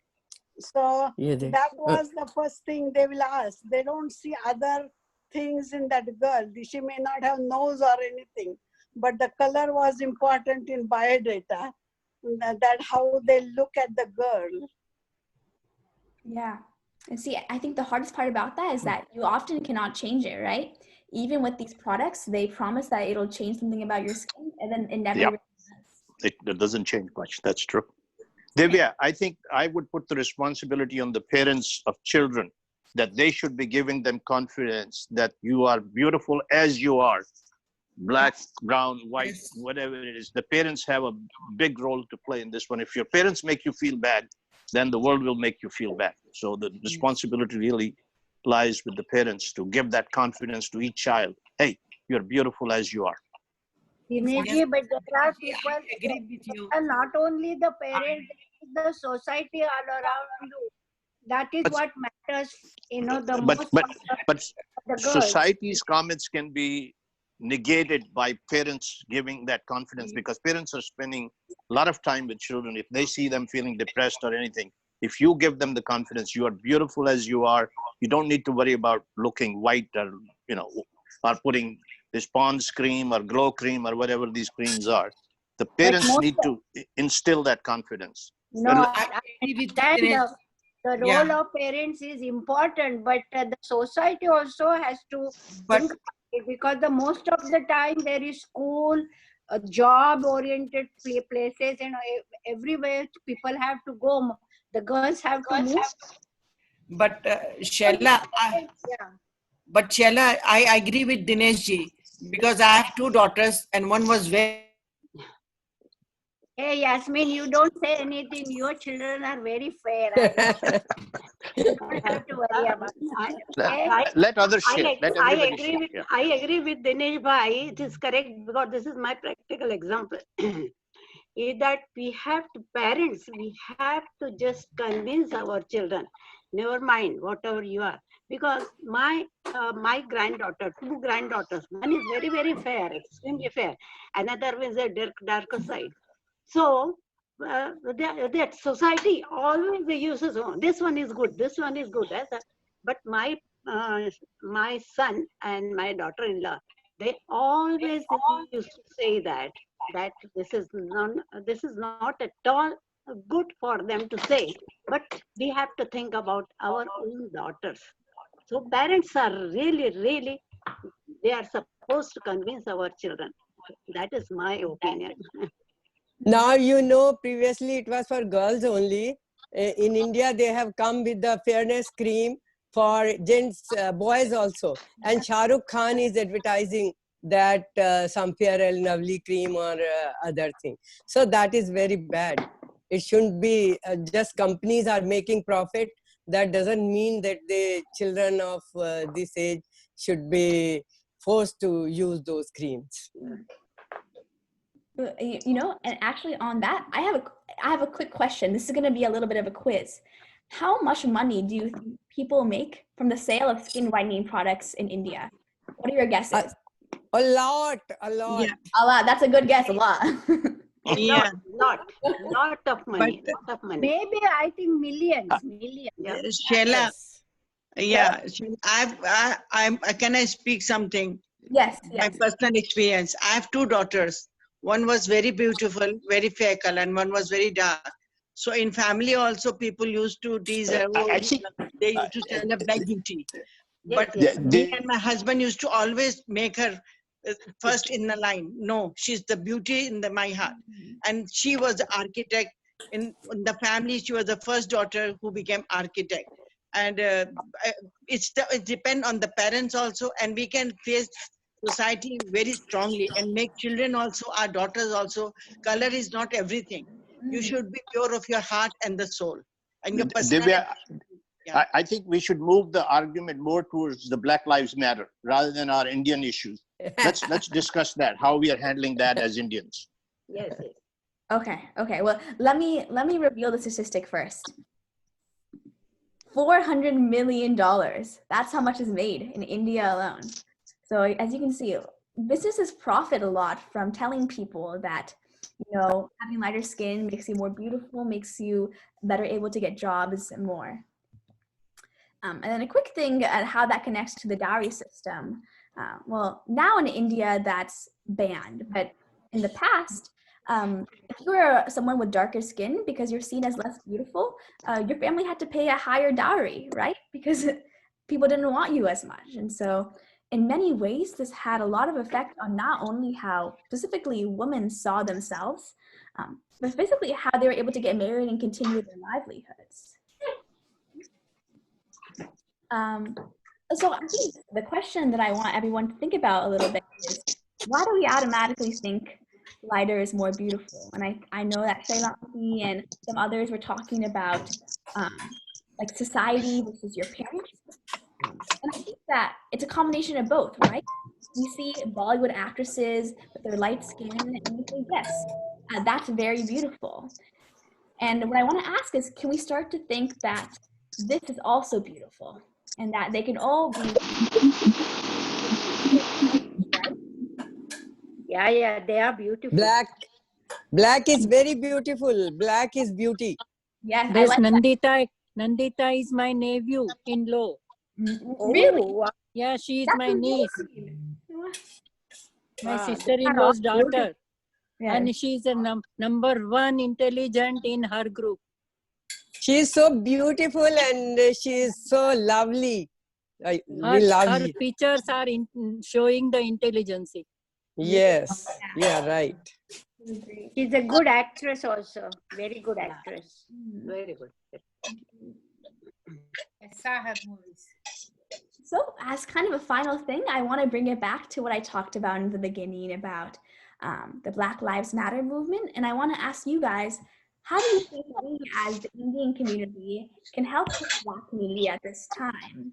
So that was the first thing they will ask. They don't see other things in that girl. She may not have nose or anything, but the color was important in biodata. That how they look at the girl. Yeah. And see, I think the hardest part about that is that you often cannot change it, right? Even with these products, they promise that it'll change something about your skin, and then it never really does. It doesn't change much. That's true. Divya, I think I would put the responsibility on the parents of children, that they should be giving them confidence that you are beautiful as you are. Black, brown, white, whatever it is. The parents have a big role to play in this one. If your parents make you feel bad, then the world will make you feel bad. So the responsibility really lies with the parents to give that confidence to each child. Hey, you're beautiful as you are. Dinesh, but there are people, and not only the parents, the society all around you. That is what matters, you know, the most. But the girls. society's comments can be negated by parents giving that confidence, because parents are spending a lot of time with children. If they see them feeling depressed or anything, if you give them the confidence, you are beautiful as you are, you don't need to worry about looking white or, you know, or putting this Pond's cream or glow cream or whatever these creams are. The parents need to instill that confidence. No, I understand the role of parents is important, but the society also has to think about it, because the most of the time there is school, job-oriented places, and everywhere people have to go. The girls have to move. But Sheila, I agree with Dinesh ji, because I have two daughters and one was very. Hey Yasmin, you don't say anything. Your children are very fair. You don't have to worry about it. Let others share. Let everybody agree share. with, I agree with Dinesh Bhai. It is correct, because this is my practical example. Is that we have to, parents, we have to just convince our children, never mind whatever you are. Because my granddaughter, two granddaughters, one is very, very fair, extremely fair. Another is a darker side. So that society always uses, oh, this one is good, this one is good. But my son and my daughter-in-law, they always used to say that this is not at all good for them to say. But we have to think about our own daughters. So parents are really, they are supposed to convince our children. That is my opinion. Now, you know, previously it was for girls only. In India, they have come with the fairness cream for gents, boys also. And Shah Rukh Khan is advertising that some Fair and Lovely cream or other thing. So that is very bad. It shouldn't be just companies are making profit. That doesn't mean that the children of this age should be forced to use those creams. You know, and actually on that, I have a quick question. This is going to be a little bit of a quiz. How much money do you think people make from the sale of skin whitening products in India? What are your guesses? A lot. Yeah. A lot. That's a good guess. A lot. Yeah, lot of money. Maybe I think millions. Yeah. Sheila, yeah, can I speak something? Yes. My personal experience. I have two daughters. One was very beautiful, very fair color, and one was very dark. So in family also, people used to tease her. They used to stand up black beauty. But me and my husband used to always make her first in the line. No, she's the beauty in my heart. And she was the architect. In the family, she was the first daughter who became architect. And it depends on the parents also. And we can face society very strongly and make children also, our daughters also. Color is not everything. You should be pure of your heart and the soul. And your personality. I think we should move the argument more towards the Black Lives Matter rather than our Indian issues. Let's discuss that, how we are handling that as Indians. Yes, yes. Okay. Well, let me reveal the statistic first. $400 million. That's how much is made in India alone. So as you can see, businesses profit a lot from telling people that, having lighter skin makes you more beautiful, makes you better able to get jobs and more. And then a quick thing at how that connects to the dowry system. Well, now in India, that's banned. But in the past, if you were someone with darker skin, because you're seen as less beautiful, your family had to pay a higher dowry, right? Because people didn't want you as much. And so in many ways, this had a lot of effect on not only how specifically women saw themselves, but basically how they were able to get married and continue their livelihoods. So I think the question that I want everyone to think about a little bit is, why do we automatically think lighter is more beautiful? And I know that Shailanti and some others were talking about like society versus your parents. And I think that it's a combination of both, right? We see Bollywood actresses with their light skin and we say, yes, that's very beautiful. And what I want to ask is, can we start to think that this is also beautiful? And that they can all be. Yeah, they are beautiful. Black is very beautiful. Black is beauty. Yes, There's Nandita is my nephew-in-law. Really? Oh, Yeah, she is That's my niece. My wow, sister-in-law's daughter. Yes. And she's a number one intelligent in her group. She is so beautiful and she is so lovely. We love Her you. features are showing the intelligence. Yes, yeah, right. she's a good actress also. Very good actress. Very good. I saw her movies. So as kind of a final thing, I want to bring it back to what I talked about in the beginning about the Black Lives Matter movement. And I want to ask you guys, how do you think we as the Indian community can help the Black community at this time?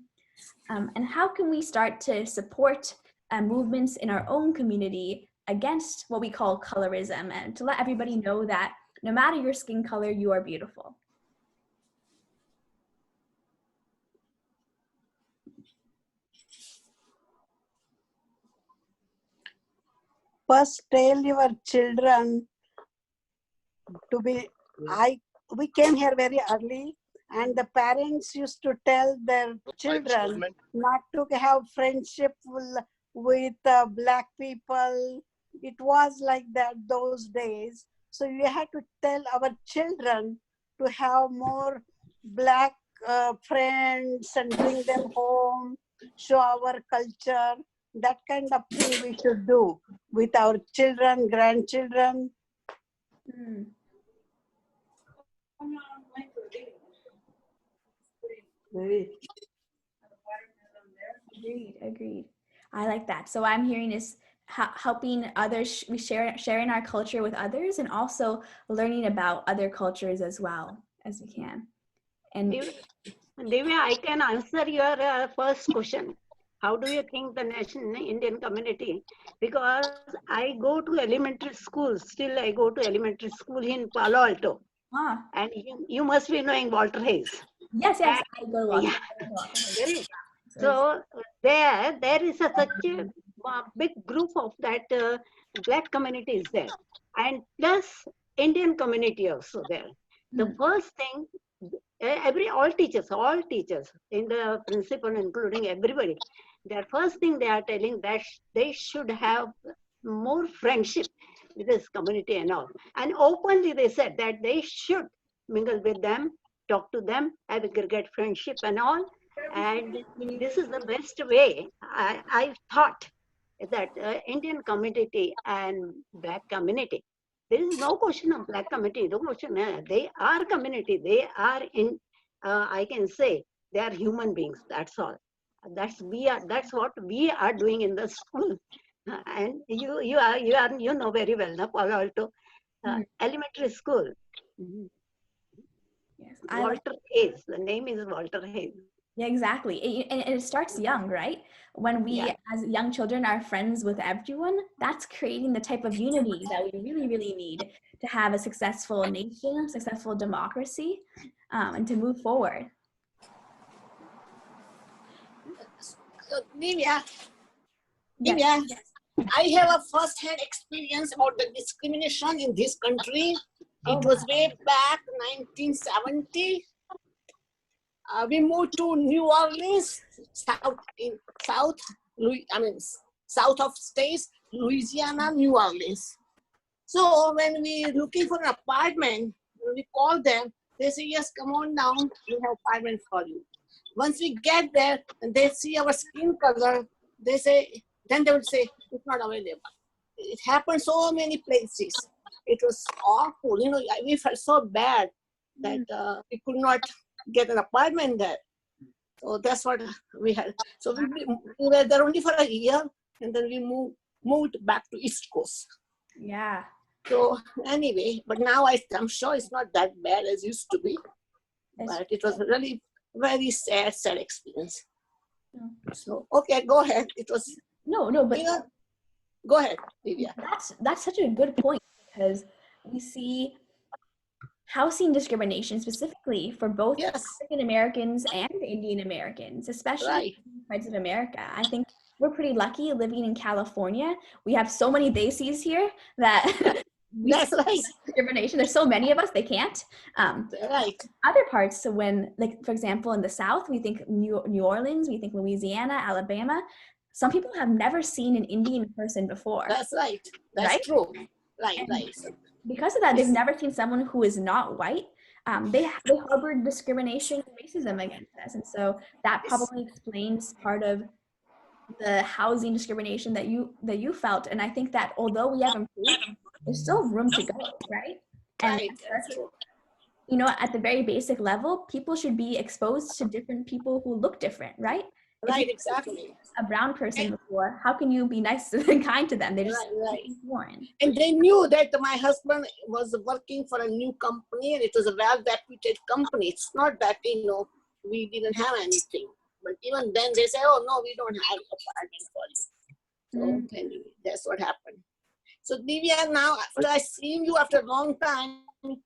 And how can we start to support movements in our own community against what we call colorism, and to let everybody know that no matter your skin color, you are beautiful? First, tell your children to be, we came here very early, and the parents used to tell their children not to have friendship with Black people. It was like that those days. So we had to tell our children to have more Black friends and bring them home, show our culture. That kind of thing we should do with our children, grandchildren. Agreed. I like that. So what I'm hearing is helping others, we sharing our culture with others, and also learning about other cultures as well as we can. And Divya, I can answer your first question. How do you think the Indian community? Because I go to elementary school, still I go to elementary school in Palo Alto. And you must be knowing Walter Hayes. Yes, I go Walter. Yeah. So there is such a big group of that Black community is there. And plus Indian community also there. The first thing, all teachers in the principal, including everybody, their first thing they are telling that they should have more friendship with this community and all. And openly they said that they should mingle with them, talk to them, have a cricket friendship and all. And this is the best way. I thought that Indian community and Black community, there is no question of Black community. No question. They are community. They are in. I can say they are human beings. That's all. That's what we are doing in the school. And you know very well, Palo Alto elementary school. Walter Hayes. The name is Walter Hayes. Yeah, exactly. And it starts young, right? When we, as young children, are friends with everyone, that's creating the type of unity that we really, really need to have a successful nation, successful democracy, and to move forward. Divya, I have a first-hand experience about the discrimination in this country. It was way back 1970. We moved to New Orleans, south of states, Louisiana, New Orleans. So when we looking for an apartment, we call them, they say, yes, come on down, we have apartment for you. Once we get there and they see our skin color, they say, then they would say, it's not available. It happened so many places. It was awful. You know, we felt so bad that we could not get an apartment there. So that's what we had. So we were there only for a year, and then we moved back to East Coast. Yeah. So anyway, but now I'm sure it's not that bad as it used to be. But it was really very sad experience. So okay, go ahead. It was but go ahead, Divya. That's such a good point, because we see housing discrimination specifically for both African Americans and Indian Americans, especially in parts of America. I think we're pretty lucky living in California. We have so many bases here that that's right. Discrimination. There's so many of us, they can't. Other parts, so when, like, for example, in the South, we think New Orleans, we think Louisiana, Alabama. Some people have never seen an Indian person before. That's right. That's true. Right. Because of that, they've never seen someone who is not white. They harbor discrimination and racism against us. And so that probably explains part of the housing discrimination that you felt. And I think that although we have improved, there's still room to go, right? And you know, at the very basic level, people should be exposed to different people who look different, right? Right, exactly. A brown person before, how can you be nice and kind to them? They just foreign. And they knew that my husband was working for a new company, and it was a well-reputed company. It's not that, you know, we didn't have anything. But even then they say, oh, no, we don't have apartment for you. So anyway, that's what happened. So Divya, now after I seen you after a long time,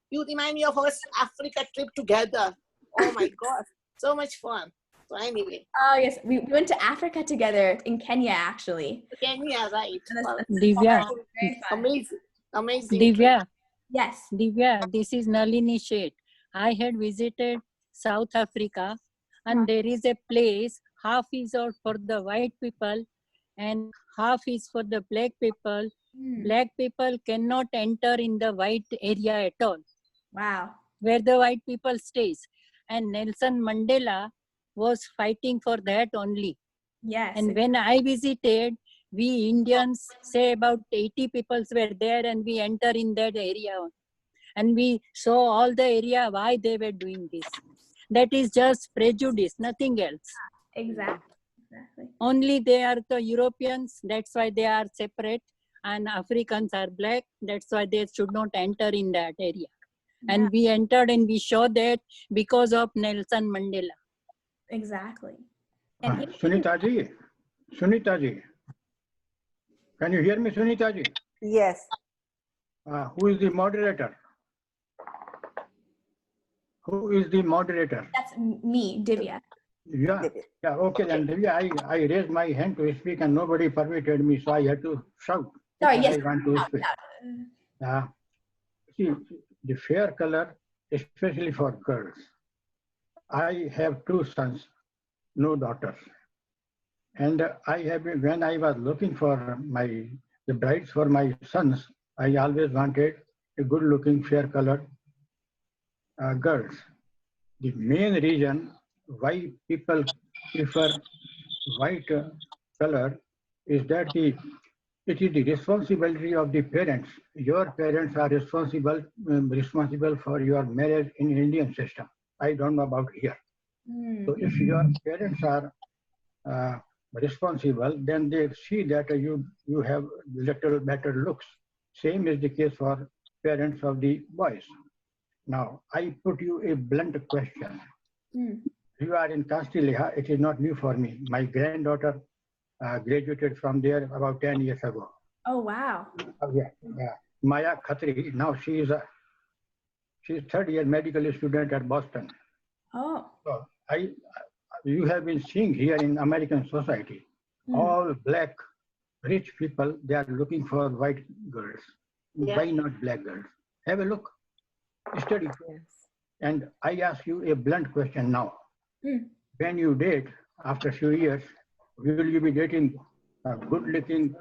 you remind me of our Africa trip together. Oh my God, so much fun. So anyway. Oh yes, we went to Africa together in Kenya, actually. Kenya, right. Divya. Amazing. Divya. Yes. Divya, this is Nalini Shet. I had visited South Africa, and there is a place, half is out for the white people and half is for the black people. Black people cannot enter in the white area at all. Wow. Where the white people stays. And Nelson Mandela was fighting for that only. Yes. And when I visited, we Indians, say about 80 people were there, and we enter in that area. And we saw all the area why they were doing this. That is just prejudice, nothing else. Exactly. Only they are the Europeans, that's why they are separate, and Africans are black, that's why they should not enter in that area. Yeah. And we entered and we showed that because of Nelson Mandela. Exactly. And Sunita ji, can you hear me, Sunita ji? Yes. Who is the moderator? Who is the moderator? That's me, Divya. Yeah, okay then, Divya, I raised my hand to speak and nobody permitted me, so I had to shout. Sorry, yes. I want to speak. See, the fair color, especially for girls. I have 2 sons, no daughters. And I have been, when I was looking for the brides for my sons, I always wanted a good looking, fair colored girls. The main reason why people prefer white color is that it is the responsibility of the parents. Your parents are responsible for your marriage in Indian system. I don't know about here. So if your parents are responsible, then they see that you have little better looks. Same is the case for parents of the boys. Now, I put you a blunt question. Mm. You are in Castilla. It is not new for me. My granddaughter graduated from there about 10 years ago. Oh, wow. Yeah. Maya Khatri. Now she's third year medical student at Boston. Oh. So you have been seeing here in American society, all black rich people, they are looking for white girls. Yeah. Why not black girls? Have a look, study. Yes. And I ask you a blunt question now. Mm. When you date, after a few years, will you be dating a good-looking,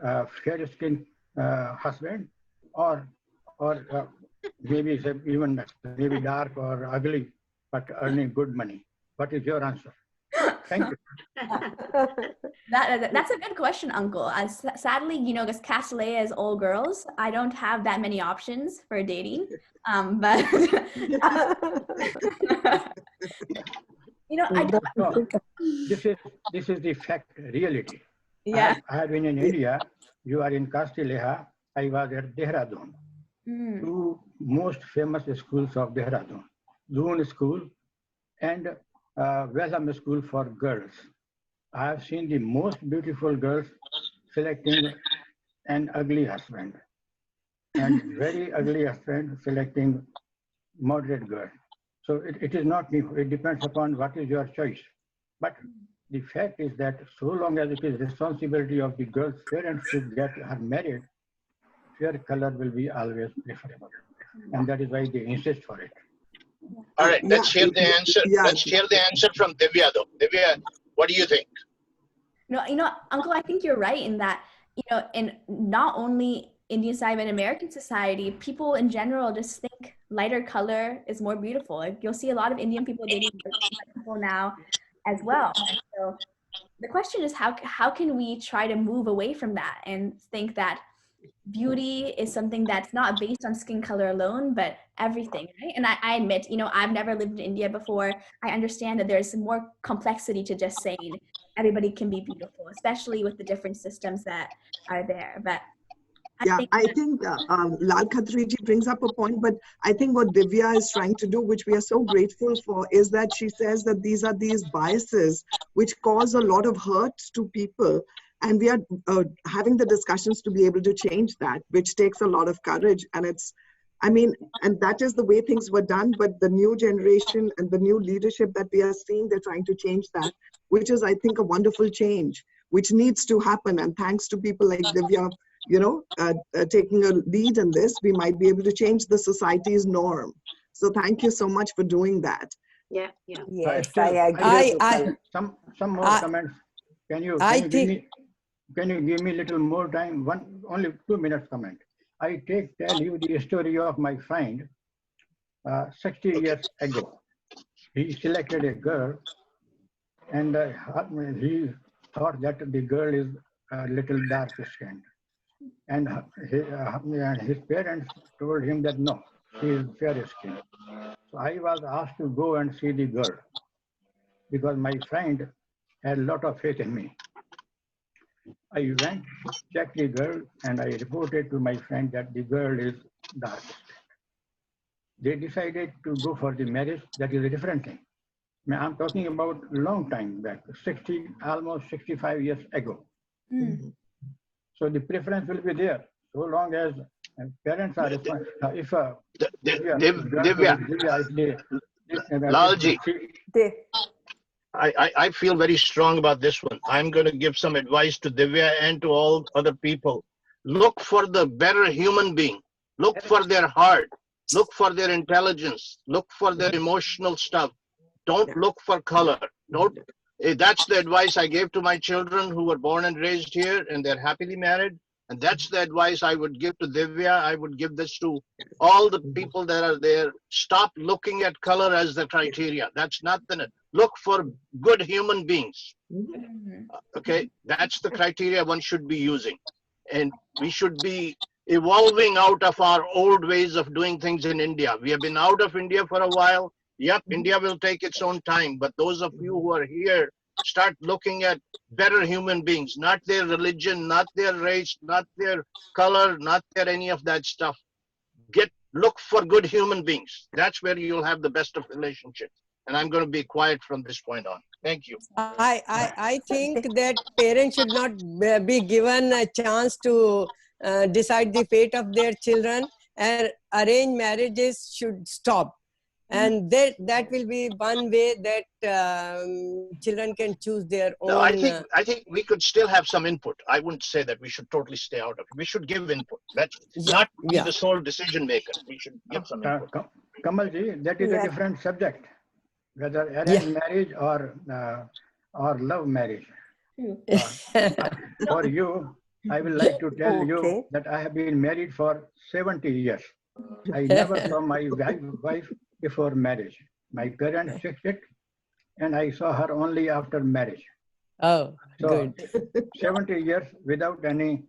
fair-skinned husband, or maybe even maybe dark or ugly, but earning good money? What is your answer? Thank you. That's a good question, Uncle. Sadly, because Castellea is all girls, I don't have that many options for dating. But I don't. This is the fact, reality. Yeah. I have been in India. You are in Castilla. I was at Dehradun. Two most famous schools of Dehradun, Doon School and Welham School for girls. I have seen the most beautiful girls selecting an ugly husband and very ugly husband selecting moderate girl. So it is not new. It depends upon what is your choice. But the fact is that so long as it is responsibility of the girl's parents to get her married, fair color will be always preferable. And that is why they insist for it. All right, let's hear the answer. Let's hear the answer from Divya though. Divya, what do you think? No, Uncle, I think you're right in that, in not only Indian society, but American society, people in general just think lighter color is more beautiful. Like, you'll see a lot of Indian people dating white people now as well. And so the question is, how can we try to move away from that and think that beauty is something that's not based on skin color alone, but everything, right? And I admit, I've never lived in India before. I understand that there's more complexity to just saying everybody can be beautiful, especially with the different systems that are there. But I think Lal Khatriji brings up a point, but I think what Divya is trying to do, which we are so grateful for, is that she says that these are these biases which cause a lot of hurt to people. And we are having the discussions to be able to change that, which takes a lot of courage. And and that is the way things were done. But the new generation and the new leadership that we are seeing, they're trying to change that, which is, I think, a wonderful change, which needs to happen. And thanks to people like Divya, taking a lead in this, we might be able to change the society's norm. So thank you so much for doing that. Yeah. Yes, I agree. Some more comments. Can you give me a little more time? Only 2 minutes comment. I tell you the story of my friend 60 years ago. He selected a girl and he thought that the girl is a little dark skinned. And his parents told him that no, she is fair skinned. So I was asked to go and see the girl because my friend had a lot of faith in me. I went, checked the girl, and I reported to my friend that the girl is dark skinned. They decided to go for the marriage. That is a different thing. I'm talking about a long time back, almost 65 years ago. So the preference will be there, so long as parents are responsible. Lalji, I feel very strong about this one. I'm going to give some advice to Divya and to all other people. Look for the better human being. Look for their heart. Look for their intelligence. Look for their emotional stuff. Don't look for color. That's the advice I gave to my children who were born and raised here, and they're happily married. And that's the advice I would give to Divya. I would give this to all the people that are there. Stop looking at color as the criteria. That's not the. Look for good human beings. Okay, that's the criteria one should be using. And we should be evolving out of our old ways of doing things in India. We have been out of India for a while. Yep, India will take its own time. But those of you who are here, start looking at better human beings, not their religion, not their race, not their color, not their any of that stuff. Get look for good human beings. That's where you'll have the best of relationships. And I'm going to be quiet from this point on. Thank you. I think that parents should not be given a chance to decide the fate of their children, and arranged marriages should stop. And that will be one way that children can choose their own. No, I think we could still have some input. I wouldn't say that we should totally stay out of it. We should give input. Let's not be the sole decision maker. We should give some input. Kamalji, that is a different subject, whether arranged marriage or love marriage. For you, I would like to tell you that I have been married for 70 years. I never saw my wife before marriage. My parents fixed it, and I saw her only after marriage. Oh, so good. 70 years without any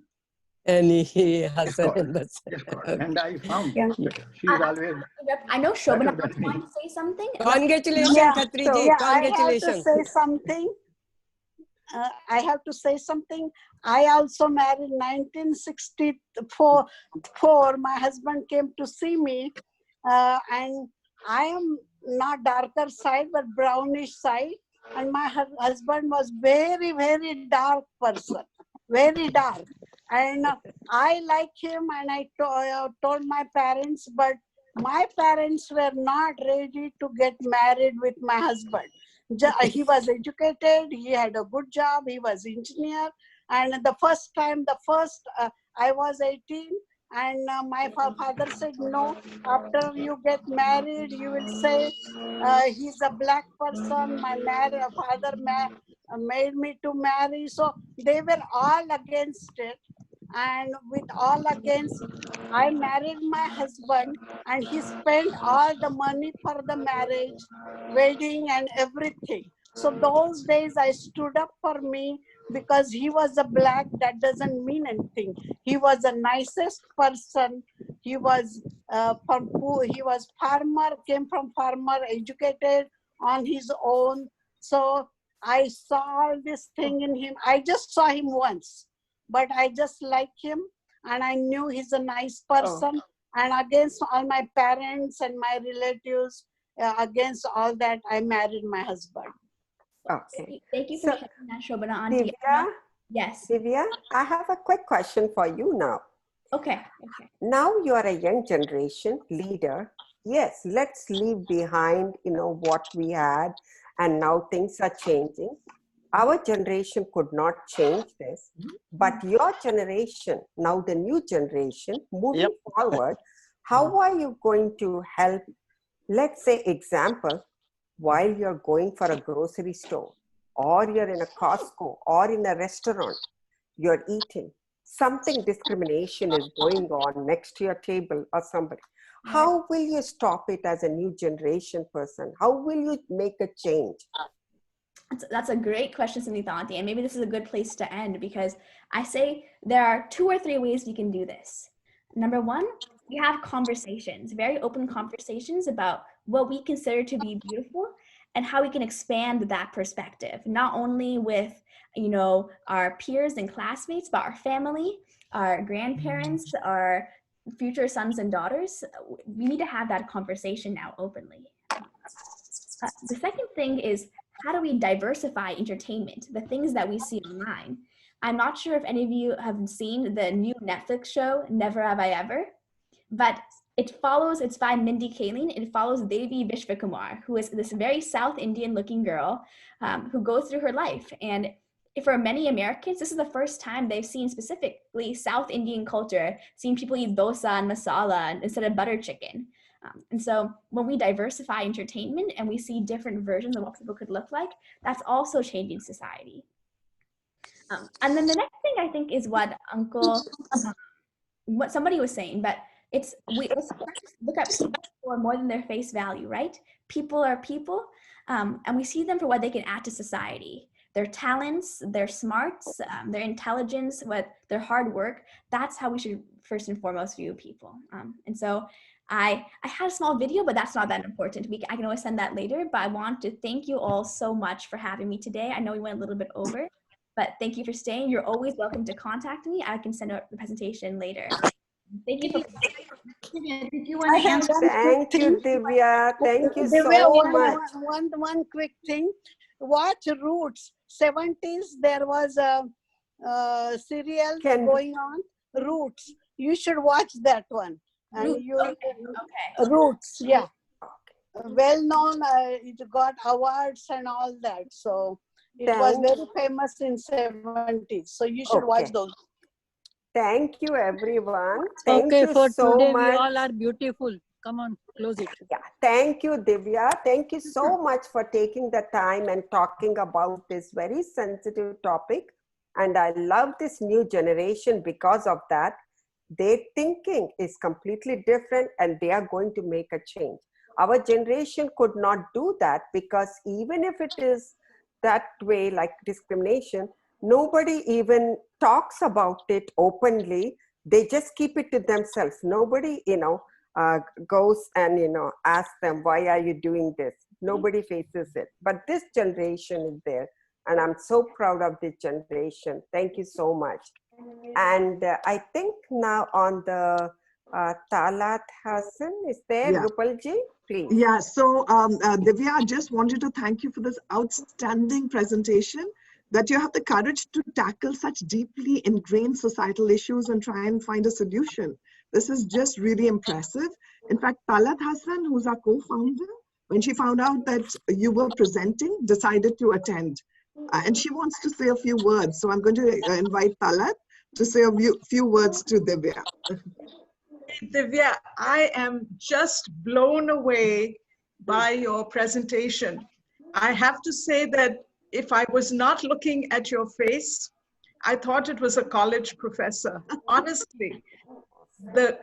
husband. And I found she's always. I know Shobana wants to say something. Congratulations, Khatriji. Congratulations. I have to say something. I also married 1964. My husband came to see me, and I am not darker side but brownish side, and my husband was very, very dark person, very dark, and I like him, and I told my parents, but my parents were not ready to get married with my husband. He was educated, he had a good job, he was engineer, and the first I was 18, and my father said, no, after you get married, you will say he's a black person. My father made me to marry. So they were all against it. And with all against, I married my husband, and he spent all the money for the marriage, wedding and everything. So those days I stood up for me, because he was a black, that doesn't mean anything. He was the nicest person. He was farmer, came from farmer, educated on his own. So I saw all this thing in him. I just saw him once, but I just like him, and I knew he's a nice person. And against all my parents and my relatives, against all that, I married my husband. Okay. Thank you for sharing that, Shobana Auntie. Divya? Yes. Divya, I have a quick question for you now. Okay. Now you are a young generation leader. Yes, let's leave behind, what we had, and now things are changing. Our generation could not change this, but your generation, now the new generation, moving forward, how are you going to help? Let's say, example, while you're going for a grocery store, or you're in a Costco, or in a restaurant, you're eating, something discrimination is going on next to your table or somebody. How will you stop it as a new generation person? How will you make a change? That's a great question, Sangeeta Auntie, and maybe this is a good place to end, because I say there are 2 or 3 ways we can do this. Number one, we have conversations, very open conversations about what we consider to be beautiful and how we can expand that perspective, not only with, our peers and classmates, but our family, our grandparents, our future sons and daughters. We need to have that conversation now openly. The second thing is, how do we diversify entertainment, the things that we see online? I'm not sure if any of you have seen the new Netflix show, Never Have I Ever, but it's by Mindy Kaling. It follows Devi Vishwakumar, who is this very South Indian looking girl who goes through her life. And for many Americans, this is the first time they've seen specifically South Indian culture, seeing people eat dosa and masala instead of butter chicken. And so when we diversify entertainment and we see different versions of what people could look like, that's also changing society. And then the next thing I think is what what somebody was saying, but let's look at people for more than their face value, right? People are people, and we see them for what they can add to society. Their talents, their smarts, their intelligence, their hard work. That's how we should first and foremost view people. And so I had a small video, but that's not that important. I can always send that later, but I want to thank you all so much for having me today. I know we went a little bit over, but thank you for staying. You're always welcome to contact me. I can send out the presentation later. Thank you. Did you want to answer? Thank you, Divya. Thank you so much. One quick thing. Watch Roots. 70s, there was a serial going on, Roots. You should watch that one. And Roots, yeah. Well known, it got awards and all that. So it was very famous in 70s. So you should watch those. Thank you, everyone. Thank Okay, you for so today much. we all are beautiful. Come on, close it. Yeah, thank you, Divya. Thank you so much for taking the time and talking about this very sensitive topic. And I love this new generation because of that. Their thinking is completely different and they are going to make a change. Our generation could not do that because even if it is that way, like discrimination, nobody even talks about it openly. They just keep it to themselves. Nobody, goes and, asks them, why are you doing this? Nobody faces it. But this generation is there. And I'm so proud of this generation. Thank you so much. And I think now on the Talat Hassan, is there? Yeah. Rupalji, please. Yeah, so Divya, I just wanted to thank you for this outstanding presentation, that you have the courage to tackle such deeply ingrained societal issues and try and find a solution. This is just really impressive. In fact, Talat Hassan, who's our co-founder, when she found out that you were presenting, decided to attend. And she wants to say a few words. So I'm going to invite Talat to say a few words to Divya. Divya, I am just blown away by your presentation. I have to say that if I was not looking at your face, I thought it was a college professor. Honestly, the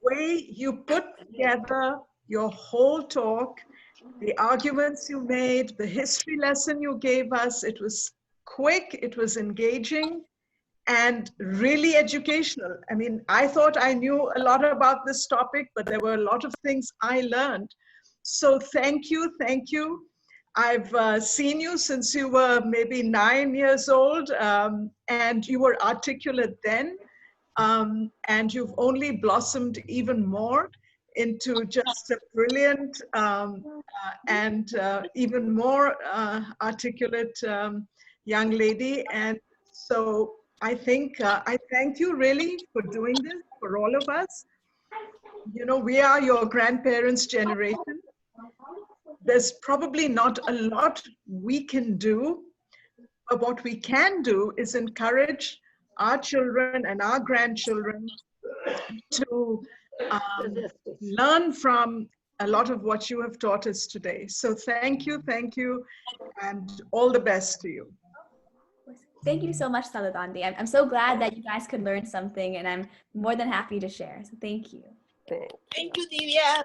way you put together your whole talk, the arguments you made, the history lesson you gave us, it was quick, it was engaging, and really educational. I mean, I thought I knew a lot about this topic, but there were a lot of things I learned. So thank you, thank you. I've seen you since you were maybe 9 years old, and you were articulate then, and you've only blossomed even more into just a brilliant and even more articulate young lady. And so I think I thank you really for doing this for all of us. You know, we are your grandparents' generation. There's probably not a lot we can do, but what we can do is encourage our children and our grandchildren to learn from a lot of what you have taught us today. So thank you, and all the best to you. Thank you so much, Saladandi. I'm so glad that you guys could learn something, and I'm more than happy to share. So thank you. Thank you, Divya.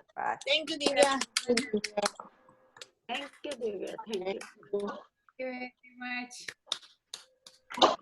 Thank you, Divya. Thank you, Divya. Thank you. Thank you very much.